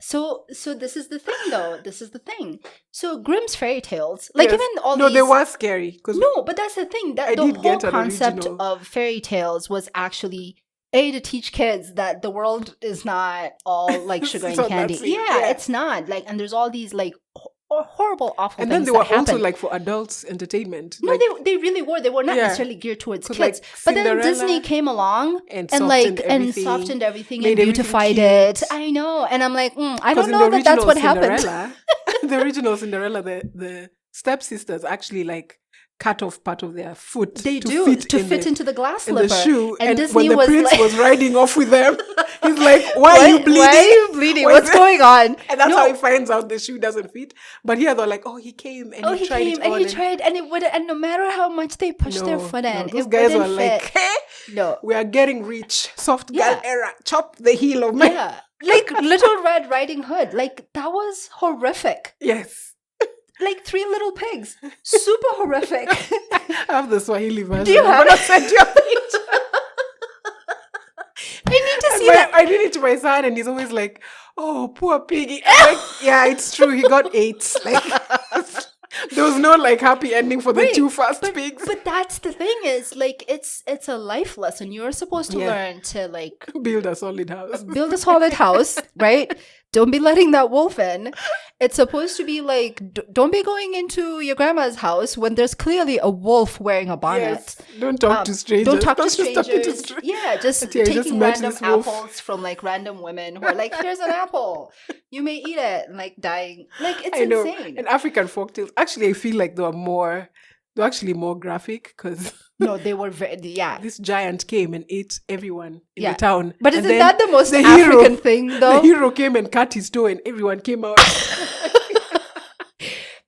so this is the thing though. This is the thing. So Grimm's fairy tales, like Yes. even all No, these. they were scary. No, but that's the thing. That I the did whole get an concept original. of fairy tales was actually to teach kids that the world is not all like sugar It's and not that candy. sweet. Yeah, Yeah. it's not. Like, and there's all these like horrible, awful And things then they were that happen. also like for adults entertainment. No, like, they really were. They were not Yeah. necessarily geared towards 'cause, kids. like, But then Cinderella Disney came along and and softened everything made and everything beautified cute. it. I know. And I'm like, I don't in know the that that's what original happened. Cinderella, the original Cinderella, the stepsisters actually like cut off part of their foot They to do fit into the glass in slipper. the shoe. And And Disney when the was prince like, was riding off with them, he's like, why are you bleeding? Why are you bleeding? Why What's is it- going on? And that's No. how he finds out the shoe doesn't fit. But here they're like, oh, he came and he tried it on. and he tried, and it would, and no matter how much they pushed their foot in, those it guys were wouldn't like, fit. hey, No, we are getting rich. Soft girl Yeah. era. Chop the heel of my... yeah, like Little Red Riding Hood, like that was horrific. Yes. Like Three Little Pigs, super horrific. I have the Swahili version. Do you have I'm gonna it? send you a picture. I need to And see my- that. I did it to my son, and he's always like, "Oh, poor piggy." I'm like, yeah, it's true. He got AIDS. Like, there was no like happy ending for the Right, two fast pigs. But that's the thing is, like, it's a life lesson. You're supposed to Yeah. learn to like Build a solid house. build a solid house, right? Don't be letting that wolf in. It's supposed to be like, don't be going into your grandma's house when there's clearly a wolf wearing a bonnet. Yes. Don't talk to strangers. Don't talk to just talk strangers. Yeah, just But yeah, you just taking met random this wolf. apples from like random women who are like, here's an apple. You may eat it, and like dying. Like, it's I know. insane. And African folktales. Actually, I feel like they're actually more graphic because No, they were very, yeah. this giant came and ate everyone in Yeah. the town. But And isn't then that the most the hero- African thing, though? The hero came and cut his toe, and everyone came out.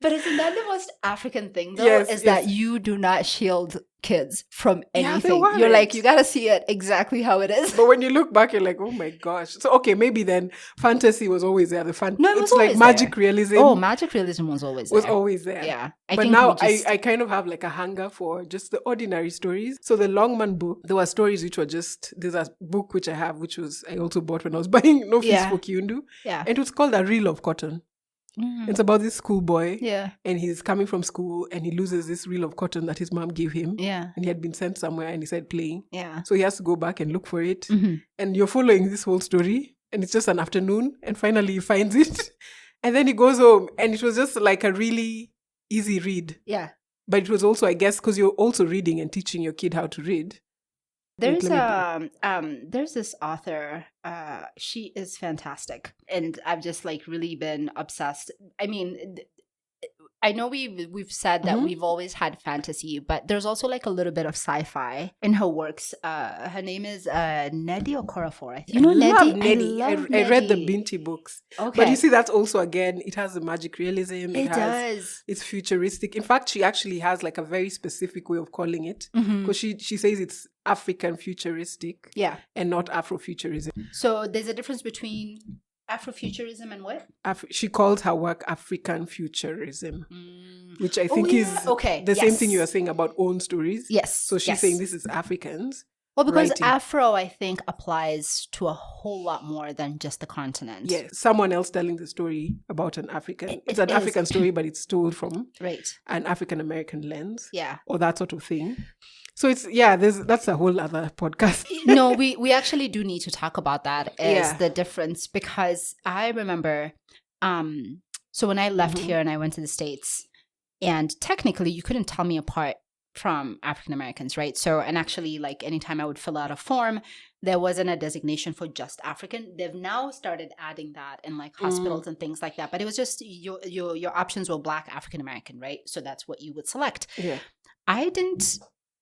But isn't that the most African thing, though? Yes, is yes. that you do not shield kids from Yeah, they anything. weren't. You're like, you gotta see it exactly how it is. But when you look back, you're like, oh my gosh. So okay, maybe then fantasy was always there. No, it was it's like always magic there. realism Oh, magic realism was always there. was always there. Yeah. But now I kind of have like a hunger for just the ordinary stories. So the Longman book, there were stories which were just, there's a book which I have, which was I also bought when I was buying No Fees Yeah. for Kiundu. Yeah. And it was called A Reel of Cotton. Mm. It's about this schoolboy Yeah. and he's coming from school and he loses this reel of cotton that his mom gave him. Yeah. And he had been sent somewhere and he said playing. Yeah. So he has to go back and look for it. Mhm. And you're following this whole story and it's just an afternoon and finally he finds it. And then he goes home and it was just like a really easy read. Yeah. But it was also, I guess, because you're also reading and teaching your kid how to read. There's Let there's this author, she is fantastic, and I've just like really been obsessed. I mean, I know we've said that Mhm. we've always had fantasy, but there's also like a little bit of sci-fi in her works. Her name is Nnedi Okorafor. I think. You know I love Nnedi? Nnedi. I read the Binti books. Okay, But you see, that's also, again, it has the magic realism. it does. It's futuristic. In fact, she actually has like a very specific way of calling it. Mhm. Because she says it's African futuristic Yeah. and not Afrofuturism. So there's a difference between Afrofuturism and what? She calls her work African futurism, Mm. which I think is Okay. the same yes. thing you are saying about own stories. Yes. So she's yes. saying this is Africans. Well, because writing. Afro, I think, applies to a whole lot more than just the continent. Yes, someone else telling the story about an African. It's an is. African story, but it's told from Right. an African American lens. Yeah. Or that sort of thing. So it's that's a whole other podcast. No, we actually do need to talk about that as Yeah. the difference, because I remember so when I left Mhm. here and I went to the States, and technically you couldn't tell me apart from African Americans, right? So, and actually, like, anytime I would fill out a form, there wasn't a designation for just African. They've now started adding that in like hospitals and things like that, but it was just your options were Black, African American, right? So that's what you would select. Yeah. I didn't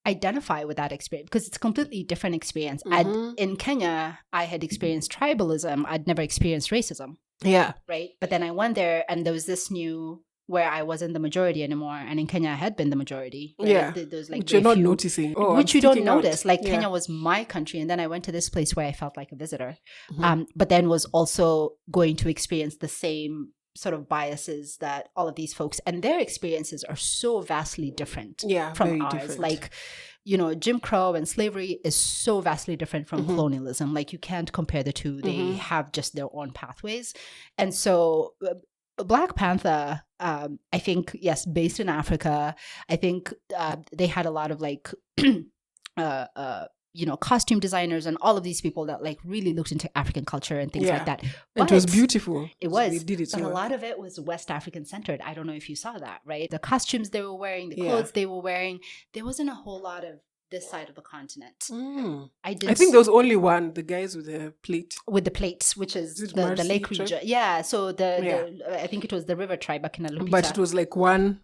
identify with that experience because it's a completely different experience. Mhm. In Kenya, I had experienced tribalism. I'd never experienced racism, Yeah. right? But then I went there and there was this new where I wasn't the majority anymore. And in Kenya, I had been the majority. Right? Yeah. There was like Which you're very not few- noticing. Oh, which I'm you don't sticking out. notice. Like Yeah. Kenya was my country. And then I went to this place where I felt like a visitor. Mhm. But then was also going to experience the same sort of biases that all of these folks, and their experiences are so vastly different Yeah, from very ours. different. Like Jim Crow and slavery is so vastly different from colonialism. Like, you can't compare the two. They have just their own pathways. And so Black Panther, I think, yes, based in Africa, I think they had a lot of like, costume designers and all of these people that like really looked into African culture and things like that. But it was beautiful. It was. They did it but a lot of it was West African centered. I don't know if you saw that, right? The costumes they were wearing, the clothes they were wearing, there wasn't a whole lot of this side of the continent. I think there was only one, the guys with the plate. With the plates, which is the Lake region. Yeah, so the I think it was the river tribe back in Lupita. But it was like one,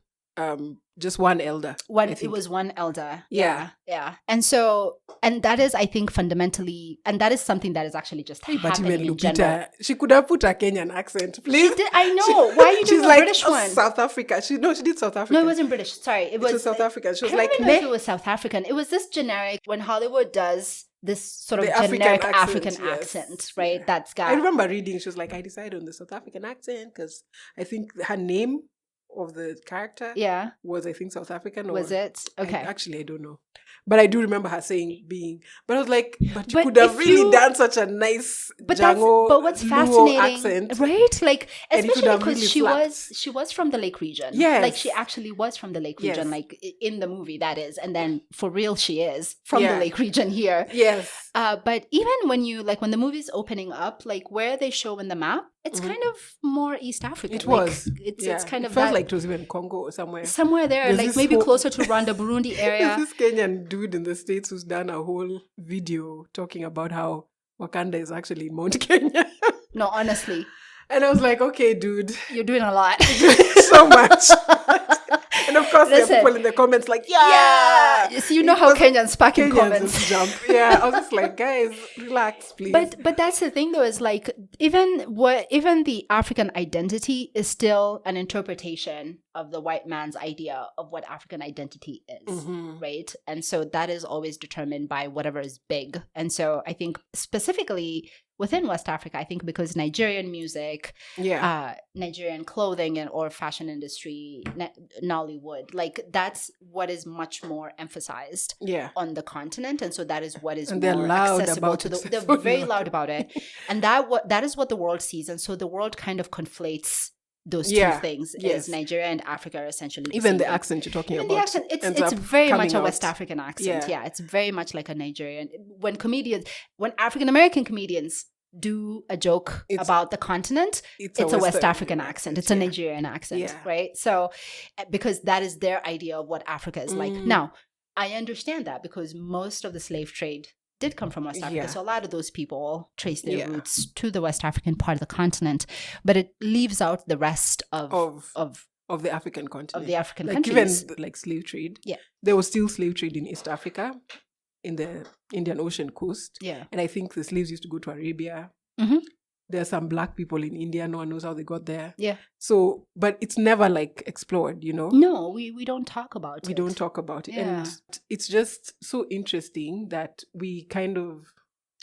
just one elder. It was one elder. Yeah. And that is, I think, fundamentally, and that is something that is actually just happening but even in Lupita, general. she could have put a Kenyan accent, please. She did, I know. Why are you doing a British one? South Africa. She did South Africa. No, it wasn't British. Sorry. It was South African. She was I like, don't know if it was South African. It was this generic, when Hollywood does this sort of generic African accent, right? Yeah. That's got. I remember reading, she was like, I decided on the South African accent because I think her name of the character was, I think, South African. Was it? Okay. I don't know. But I do remember her saying but I was like, but you could have really done such a nice Jango but what's fascinating, accent. Right? Like, especially because really she was from the Lake region. Yes. Like, she actually was from the Lake region, like in the movie, that is. And then for real, she is from the Lake region here. Yes. But even when when the movie's opening up, like where they show in the map, it's kind of more East African. It was. It's kind of felt like it was even Congo or somewhere. Somewhere there, like maybe closer to Rwanda, Burundi area. There's this Kenyan dude in the States who's done a whole video talking about how Wakanda is actually Mount Kenya. No, honestly. And I was like, okay, dude. You're doing a lot. So much. And of course, there are people in the comments like, yeah. So you know how Kenyans spark in comments. Jump. Yeah, I was just like, guys, relax, please. But that's the thing, though, is like even the African identity is still an interpretation of the white man's idea of what African identity is, right? And so that is always determined by whatever is big. And so I think specifically within West Africa, I think because Nigerian music, Nigerian clothing or fashion industry, Nollywood, like that's what is much more emphasized on the continent. And so that is what is more accessible to they're very loud about it. And that is what the world sees. And so the world kind of conflates those two things, is Nigeria and Africa are essentially even the accent you're talking about. The accent, it's very much a West African accent. Yeah, it's very much like a Nigerian. When African American comedians do a joke about the continent, it's a West African accent. It's a Nigerian accent, right? So, because that is their idea of what Africa is like. Now, I understand that because most of the slave trade did come from West Africa. So a lot of those people trace their roots to the West African part of the continent, but it leaves out the rest of the African continent. Of the African like countries. Even like slave trade. Yeah. There was still slave trade in East Africa, in the Indian Ocean coast. Yeah. And I think the slaves used to go to Arabia. There are some black people in India. No one knows how they got there. Yeah. So, but it's never like explored, you know? No, we don't talk about it. We don't talk about it. Yeah. And it's just so interesting that we kind of,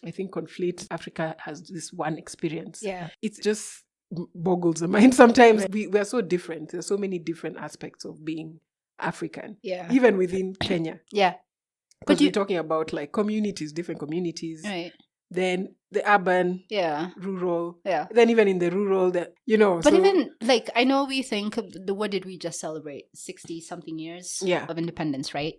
I think, conflate Africa has this one experience. Yeah. It just boggles the mind sometimes. We are so different. There's so many different aspects of being African. Yeah. Even within Kenya. Yeah. Because we're talking about like communities, different communities. Right. Then the urban, rural, then even in the rural, But even like, I know we think, what did we just celebrate? 60-something years of independence, right?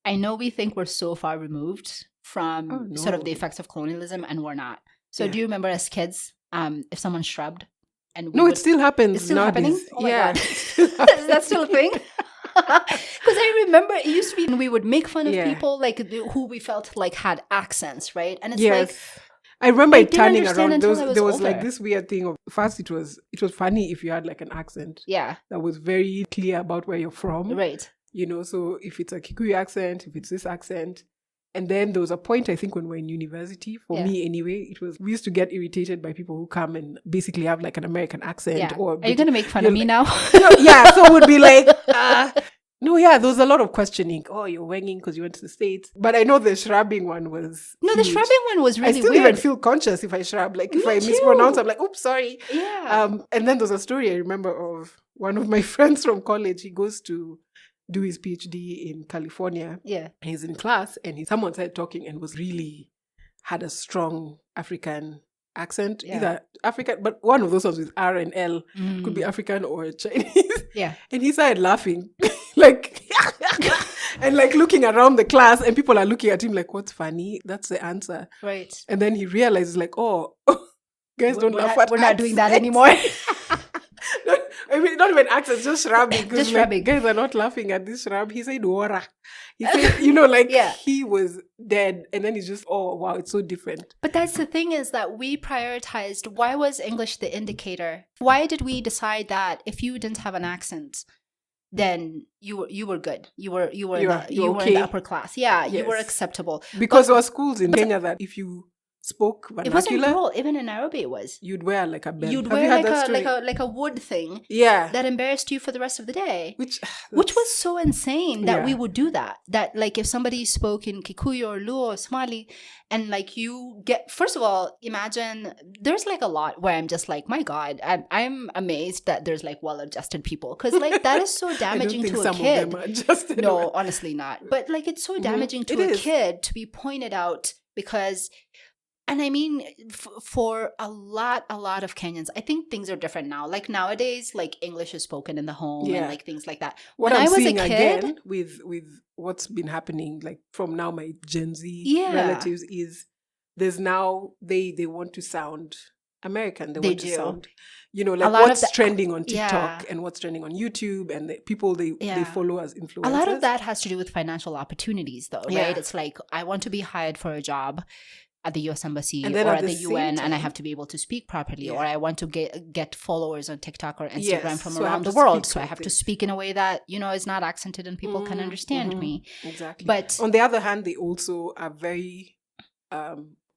I know we think we're so far removed from sort of the effects of colonialism, and we're not. So do you remember as kids, if someone shrubbed? It still happens. It's still nowadays. Happening? Oh my God. Is that still a thing? Because I remember it used to be we would make fun of people like who we felt like had accents, right? And it's like I remember it turning around. There was like this weird thing of first it was funny if you had like an accent that was very clear about where you're from, right? You know, so if it's a Kikuyu accent, if it's this accent. And then there was a point, I think, when we were in university, for me anyway, we used to get irritated by people who come and basically have like an American accent. Yeah. Are you going to make fun of me now? So it would be like, there was a lot of questioning. Oh, you're wanging because you went to the States. But I know the shrubbing one was huge. The shrubbing one was really weird. I still even feel conscious if I shrub. Like if I mispronounce, I'm like, oops, sorry. Yeah. And then there's a story I remember of one of my friends from college. He goes to do his PhD in California. Yeah. He's in class and someone started talking and had a strong African accent, either African, but one of those ones with R and L, could be African or Chinese. Yeah. And he started laughing, like, and like looking around the class, and people are looking at him like, what's funny? That's the answer. Right. And then he realizes, like, oh, guys don't laugh at We're not doing that accents. anymore. I mean, not even accents, just shrubbing. Just shrubbing. Guys are not laughing at this shrub. He said, "Wara." He said, he was dead. And then he's just, oh, wow, it's so different. But that's the thing, is that we prioritized, why was English the indicator? Why did we decide that if you didn't have an accent, then you were good. You were in the upper class. Yeah, yes. You were acceptable. Because there were schools in Kenya that if you spoke vernacular, it wasn't rural. Even in Nairobi, it was. You'd wear like a belt. You'd wear like a wood thing. Yeah. That embarrassed you for the rest of the day. Which was so insane that we would do that. That like if somebody spoke in Kikuyu or Luo or Somali, and like you get, first of all, imagine there's like a lot where I'm just like, my God, I'm amazed that there's like well-adjusted people, because like that is so damaging to a kid. Of them are adjusted. No, honestly not. But like it's so damaging to a kid to be pointed out because. And I mean, for a lot of Kenyans, I think things are different now. Like nowadays, like English is spoken in the home and like things like that. What I'm seeing again with what's been happening, like from now my Gen Z relatives, is there's now they want to sound American. They want to sound, like what's trending on TikTok and what's trending on YouTube, and the people they follow as influencers. A lot of that has to do with financial opportunities, though, right? It's like, I want to be hired for a job at the US Embassy or at the UN, and I have to be able to speak properly, or I want to get followers on TikTok or Instagram from around the world, so I have to speak in a way that is not accented and people can understand me. Exactly. But on the other hand, they also are very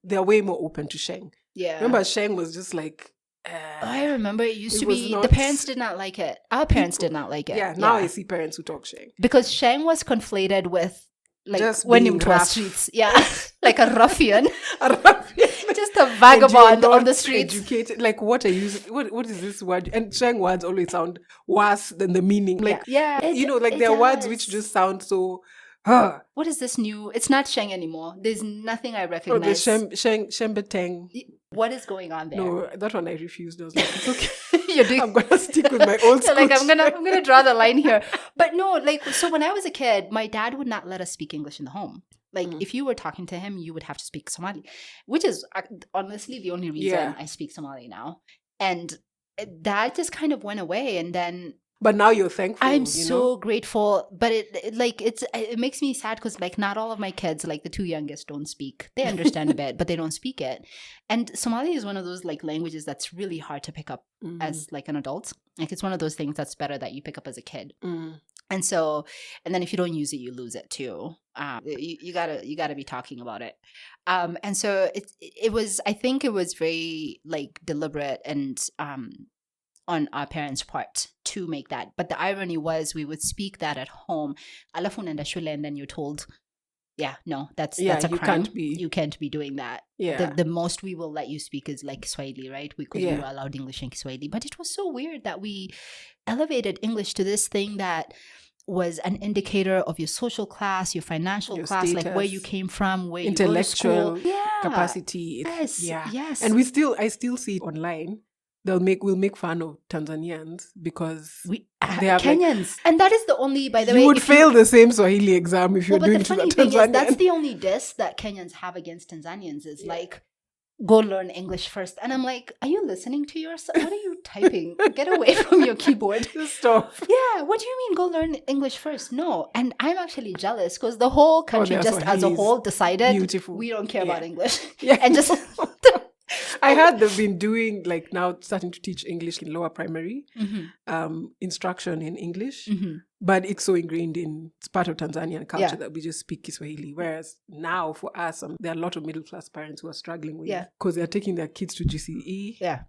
they're way more open to Sheng. Yeah. Remember, Sheng was just like I remember it used to be the parents did not like it. Our parents did not like it. Yeah, now I see parents who talk Sheng. Because Sheng was conflated with like just when you cross streets, like a ruffian, just a vagabond on the streets. Educated, like what are you? What is this word? And Sheng words always sound worse than the meaning. Like there are words which just sound so. What is this new? It's not Sheng anymore. There's nothing I recognize. Oh, the Shembeteng. What is going on there? No, that one I refused. I was like, it's okay. I'm gonna stick with my old school. Like I'm gonna draw the line here. But no, like so when I was a kid, my dad would not let us speak English in the home. Like if you were talking to him, you would have to speak Somali, which is honestly the only reason I speak Somali now. And that just kind of went away, and then. But now you're thankful. I'm so grateful, but it makes me sad because like not all of my kids, like the two youngest, don't speak. They understand a bit, but they don't speak it. And Somali is one of those like languages that's really hard to pick up as like an adult. Like it's one of those things that's better that you pick up as a kid. And so, and then if you don't use it, you lose it too. You gotta be talking about it. And so it was. I think it was very like deliberate and on our parents' part to make that. But the irony was we would speak that at home. Alafu nenda shule, and then you're told, that's a crime. You can't be doing that. Yeah. The most we will let you speak is like Swahili, right? Because we were allowed English and Swahili. But it was so weird that we elevated English to this thing that was an indicator of your social class, your financial class, status, like where you came from, where intellectual you go to school. Capacity. Yes. And I still see it online. We'll make fun of Tanzanians because they have Kenyans, and that is the only. By the way, you would fail the same Swahili exam if you're doing it to the Tanzanian. That's the only diss that Kenyans have against Tanzanians is like, go learn English first. And I'm like, are you listening to yourself? What are you typing? Get away from your keyboard. Stop. Yeah. What do you mean go learn English first? No. And I'm actually jealous because the whole country just as a whole decided we don't care about English. Yeah. And just. I heard they've been doing like now starting to teach English in lower primary, instruction in English, but it's so ingrained it's part of Tanzanian culture that we just speak Kiswahili. Whereas now for us, there are a lot of middle class parents who are struggling with because they're taking their kids to GCE. Yeah.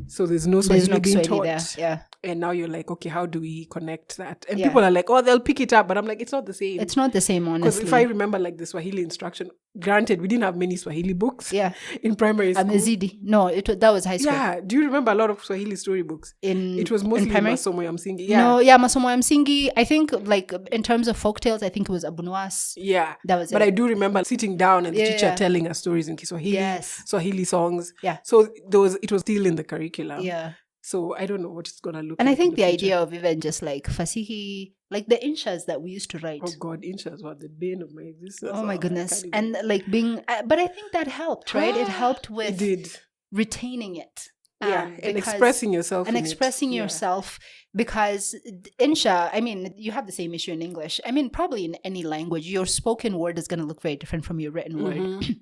So there's no Swahili being taught. There. Yeah. And now you're like, okay, how do we connect that? And people are like, oh, they'll pick it up. But I'm like, it's not the same. It's not the same, honestly. Because if I remember like the Swahili instruction, granted, we didn't have many Swahili books in primary school. Amezidi. No, that was high school. Yeah. Do you remember a lot of Swahili storybooks? It was mostly Masomo ya Msingi. Yeah. No, yeah, Masomo ya Msingi. I think like in terms of folktales, I think it was Abunuwas. Yeah. That was But it. I do remember sitting down and the teacher telling us stories in Kiswahili, Swahili songs. Yeah. So it was still in the curriculum. Yeah. So I don't know what it's going to look like. And I think the idea of even just like Fasihi, like the inshas that we used to write. Oh God, inshas were the bane of my existence. Oh my goodness. And like being, but I think that helped, right? It helped with retaining it. Yeah, and expressing yourself. And expressing yourself because insha, I mean, you have the same issue in English. I mean, probably in any language, your spoken word is going to look very different from your written word.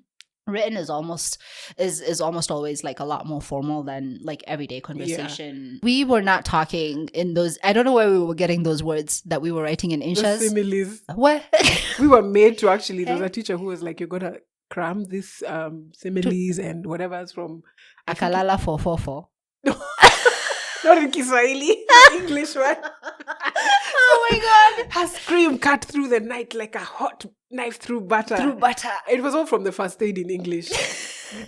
Written is almost always like a lot more formal than like everyday conversation. We were not talking in those. I don't know where we were getting those words that we were writing in inshas. The similes. What? We were made to actually. There was a teacher who was like, "You're gonna cram this similes and whatever's from Akalala 444." Not in Kiswahili, English one. Oh my God! Her scream cut through the night like a hot knife through butter. It was all from the first aid in English.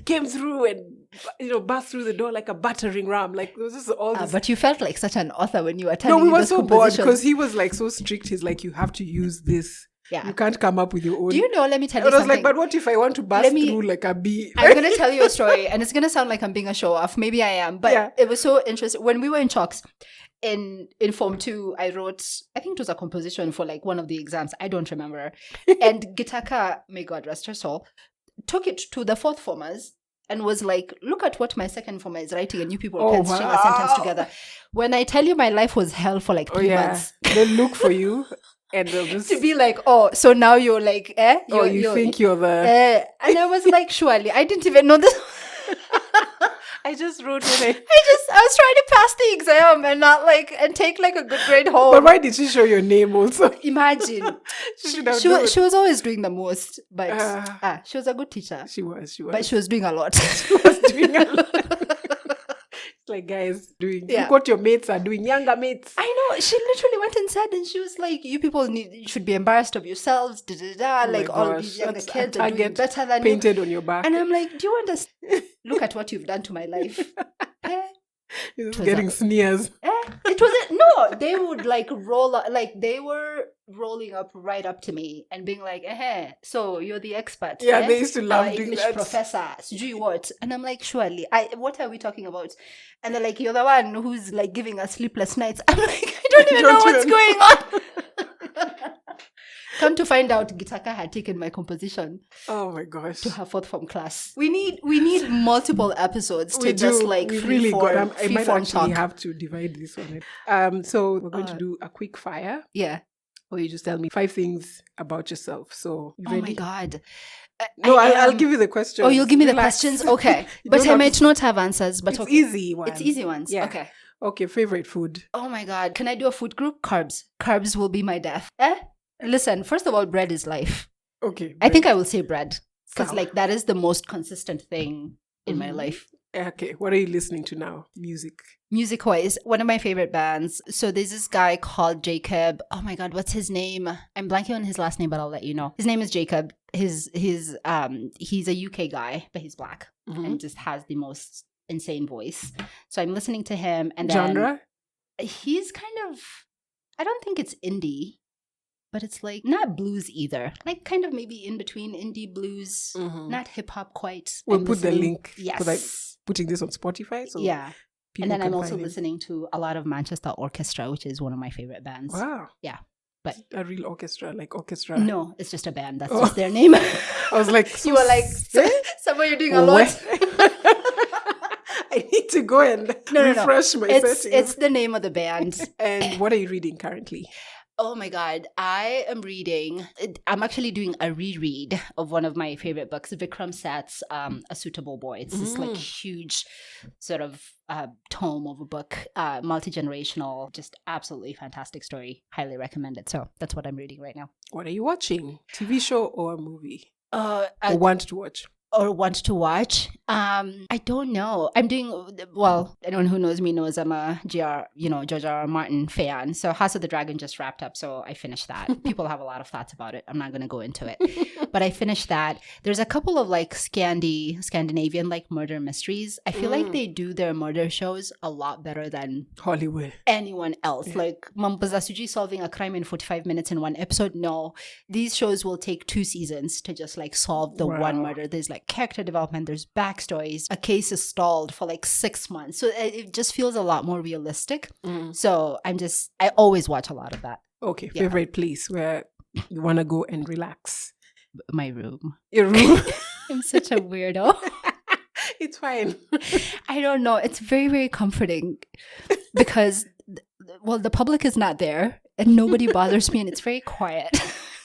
Came through and burst through the door like a battering ram. Like it was just all this. But you felt like such an author when you were telling. No, we were so bored because he was like so strict. He's like, you have to use this. Yeah. You can't come up with your own. Do you know, let me tell you something. I was like, but what if I want to burst through like a bee? I'm going to tell you a story and it's going to sound like I'm being a show off. Maybe I am. But it was so interesting. When we were in Chalks, in Form 2, I wrote, I think it was a composition for like one of the exams. I don't remember. And Gitaka, may God rest her soul, took it to the fourth formers and was like, look at what my second former is writing and you people are penciling a sentence together. When I tell you my life was hell for like 3 months. They look for you. And they'll just to be like, oh, so now you're like, you think you're the... and I was like, surely, I didn't even know this. I just wrote it. I was trying to pass the exam and not like, and take like a good grade home. But why did she show your name also? Imagine. She was always doing the most, but she was a good teacher. She was. But she was doing a lot. She was doing a lot. It's like, guys, look what your mates are doing, younger mates. I know. She literally went and said, and she was like, you people should be embarrassed of yourselves, like all these younger kids are doing better than you. Painted on your back. And I'm like, do you understand? Look at what you've done to my life. It was getting sneers. It wasn't. No, they would like roll up, like they were rolling up right up to me and being like, so you're the expert. Yeah, they used to love doing English that. Professor, do you what? And I'm like, surely. What are we talking about? And they're like, you're the one who's like giving us sleepless nights. I'm like, I don't even know what's going on. Come to find out, Gitaka had taken my composition. Oh my gosh! To her fourth form class. We need multiple episodes to just like free form. I might actually have to divide this one. So we're going to do a quick fire. Yeah. Or you just tell me 5 things about yourself. So you ready? Oh my God. No, I'll give you the questions. Oh, you'll give me the questions? Okay. But I might not have answers. But it's easy ones. It's easy ones. Yeah. Okay. Okay, favorite food. Oh my God. Can I do a food group? Carbs. Carbs will be my death. Listen, first of all, bread is life. Okay. Bread. I think I will say bread. Because like that is the most consistent thing in my life. Okay. What are you listening to now? Music-wise, one of my favorite bands. So there's this guy called Jacob. Oh my God, what's his name? I'm blanking on his last name, but I'll let you know. His name is Jacob. He's a UK guy, but he's black and just has the most insane voice. So I'm listening to him. And then genre? He's kind of, I don't think it's indie. But it's like not blues either. Like kind of maybe in between indie blues, not hip hop quite. We'll put the link. Yes. Because I'm putting this on Spotify. So yeah. And then I'm also listening to a lot of Manchester Orchestra, which is one of my favorite bands. Wow. Yeah. But a real orchestra, like orchestra. No, it's just a band. That's just their name. I was like, you were like, somewhere you're doing a lot. I need to go and refresh my settings. It's the name of the band. And what are you reading currently? Oh my God. I'm actually doing a reread of one of my favorite books, Vikram Sath's A Suitable Boy. It's this like huge sort of tome of a book, multi-generational, just absolutely fantastic story. Highly recommend it. So that's what I'm reading right now. What are you watching? TV show or movie? Or want to watch? Or want to watch. I don't know. I'm doing well. Anyone who knows me knows I'm a George R. R. Martin fan. So House of the Dragon just wrapped up, so I finished that. People have a lot of thoughts about it. I'm not going to go into it, but I finished that. There's a couple of like Scandinavian like murder mysteries. I feel like they do their murder shows a lot better than Hollywood. Anyone else. Like Mambaza Suji solving a crime in 45 minutes in one episode. No, these shows will take 2 seasons to just like solve the one murder. There's like character development. There's backstories. A case is stalled for like 6 months. So it just feels a lot more realistic. So I always watch a lot of that. Okay. Favorite place where you want to go and relax? My room. Your room? I'm such a weirdo. It's fine. I don't know. It's very, very comforting because, the public is not there and nobody bothers me and it's very quiet.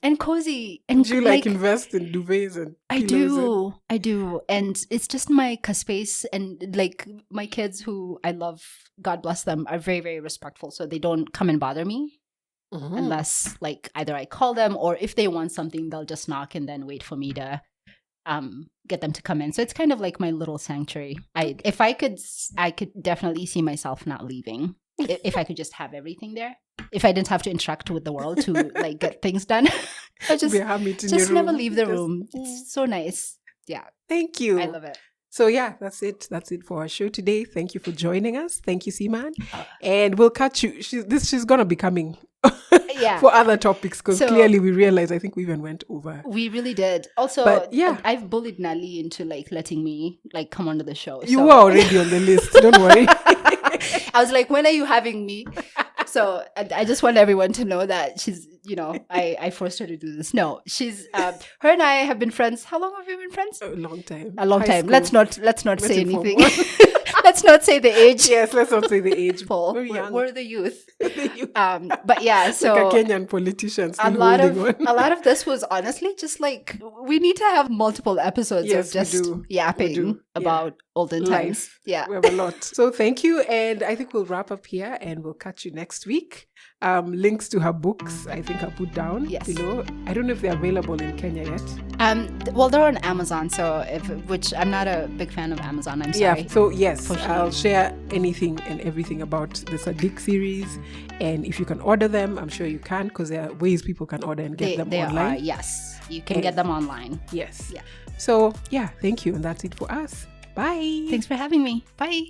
And cozy. And do you like invest in duvets and pillows? I do. And it's just my space. And like my kids who I love, God bless them, are very, very respectful. So they don't come and bother me unless like either I call them or if they want something, they'll just knock and then wait for me to get them to come in. So it's kind of like my little sanctuary. I could definitely see myself not leaving if I could just have everything there. If I didn't have to interact with the world to like get things done, I just never leave the room. It's so nice. Yeah. Thank you. I love it. So yeah, that's it. That's it for our show today. Thank you for joining us. Thank you, Siman. And we'll catch you. She's gonna be coming for other topics because clearly we realized I think we even went over. We really did. Also, but, I've bullied Nali into like letting me like come onto the show. You were already on the list. Don't worry. I was like, when are you having me? So I just want everyone to know that she's, I forced her to do this. No, she's, her and I have been friends. How long have we been friends? A long time. A long time. Let's not say anything. Let's not say the age. Yes, let's not say the age. We're young. We're the youth. But yeah, so like a Kenyan politician. A lot of this was honestly just like we need to have multiple episodes of just yapping about olden times. Yeah, we have a lot. So thank you, and I think we'll wrap up here, and we'll catch you next week. Links to her books, I think I'll put down below. I don't know if they're available in Kenya yet. Well, they're on Amazon, which I'm not a big fan of Amazon. I'm sorry. Yeah, so yes, I'll share anything and everything about the Sadiq series, and if you can order them, I'm sure you can because there are ways people can order and get them online. Yes, you can get them online. Yes. Yeah. So yeah, thank you, and that's it for us. Bye. Thanks for having me. Bye.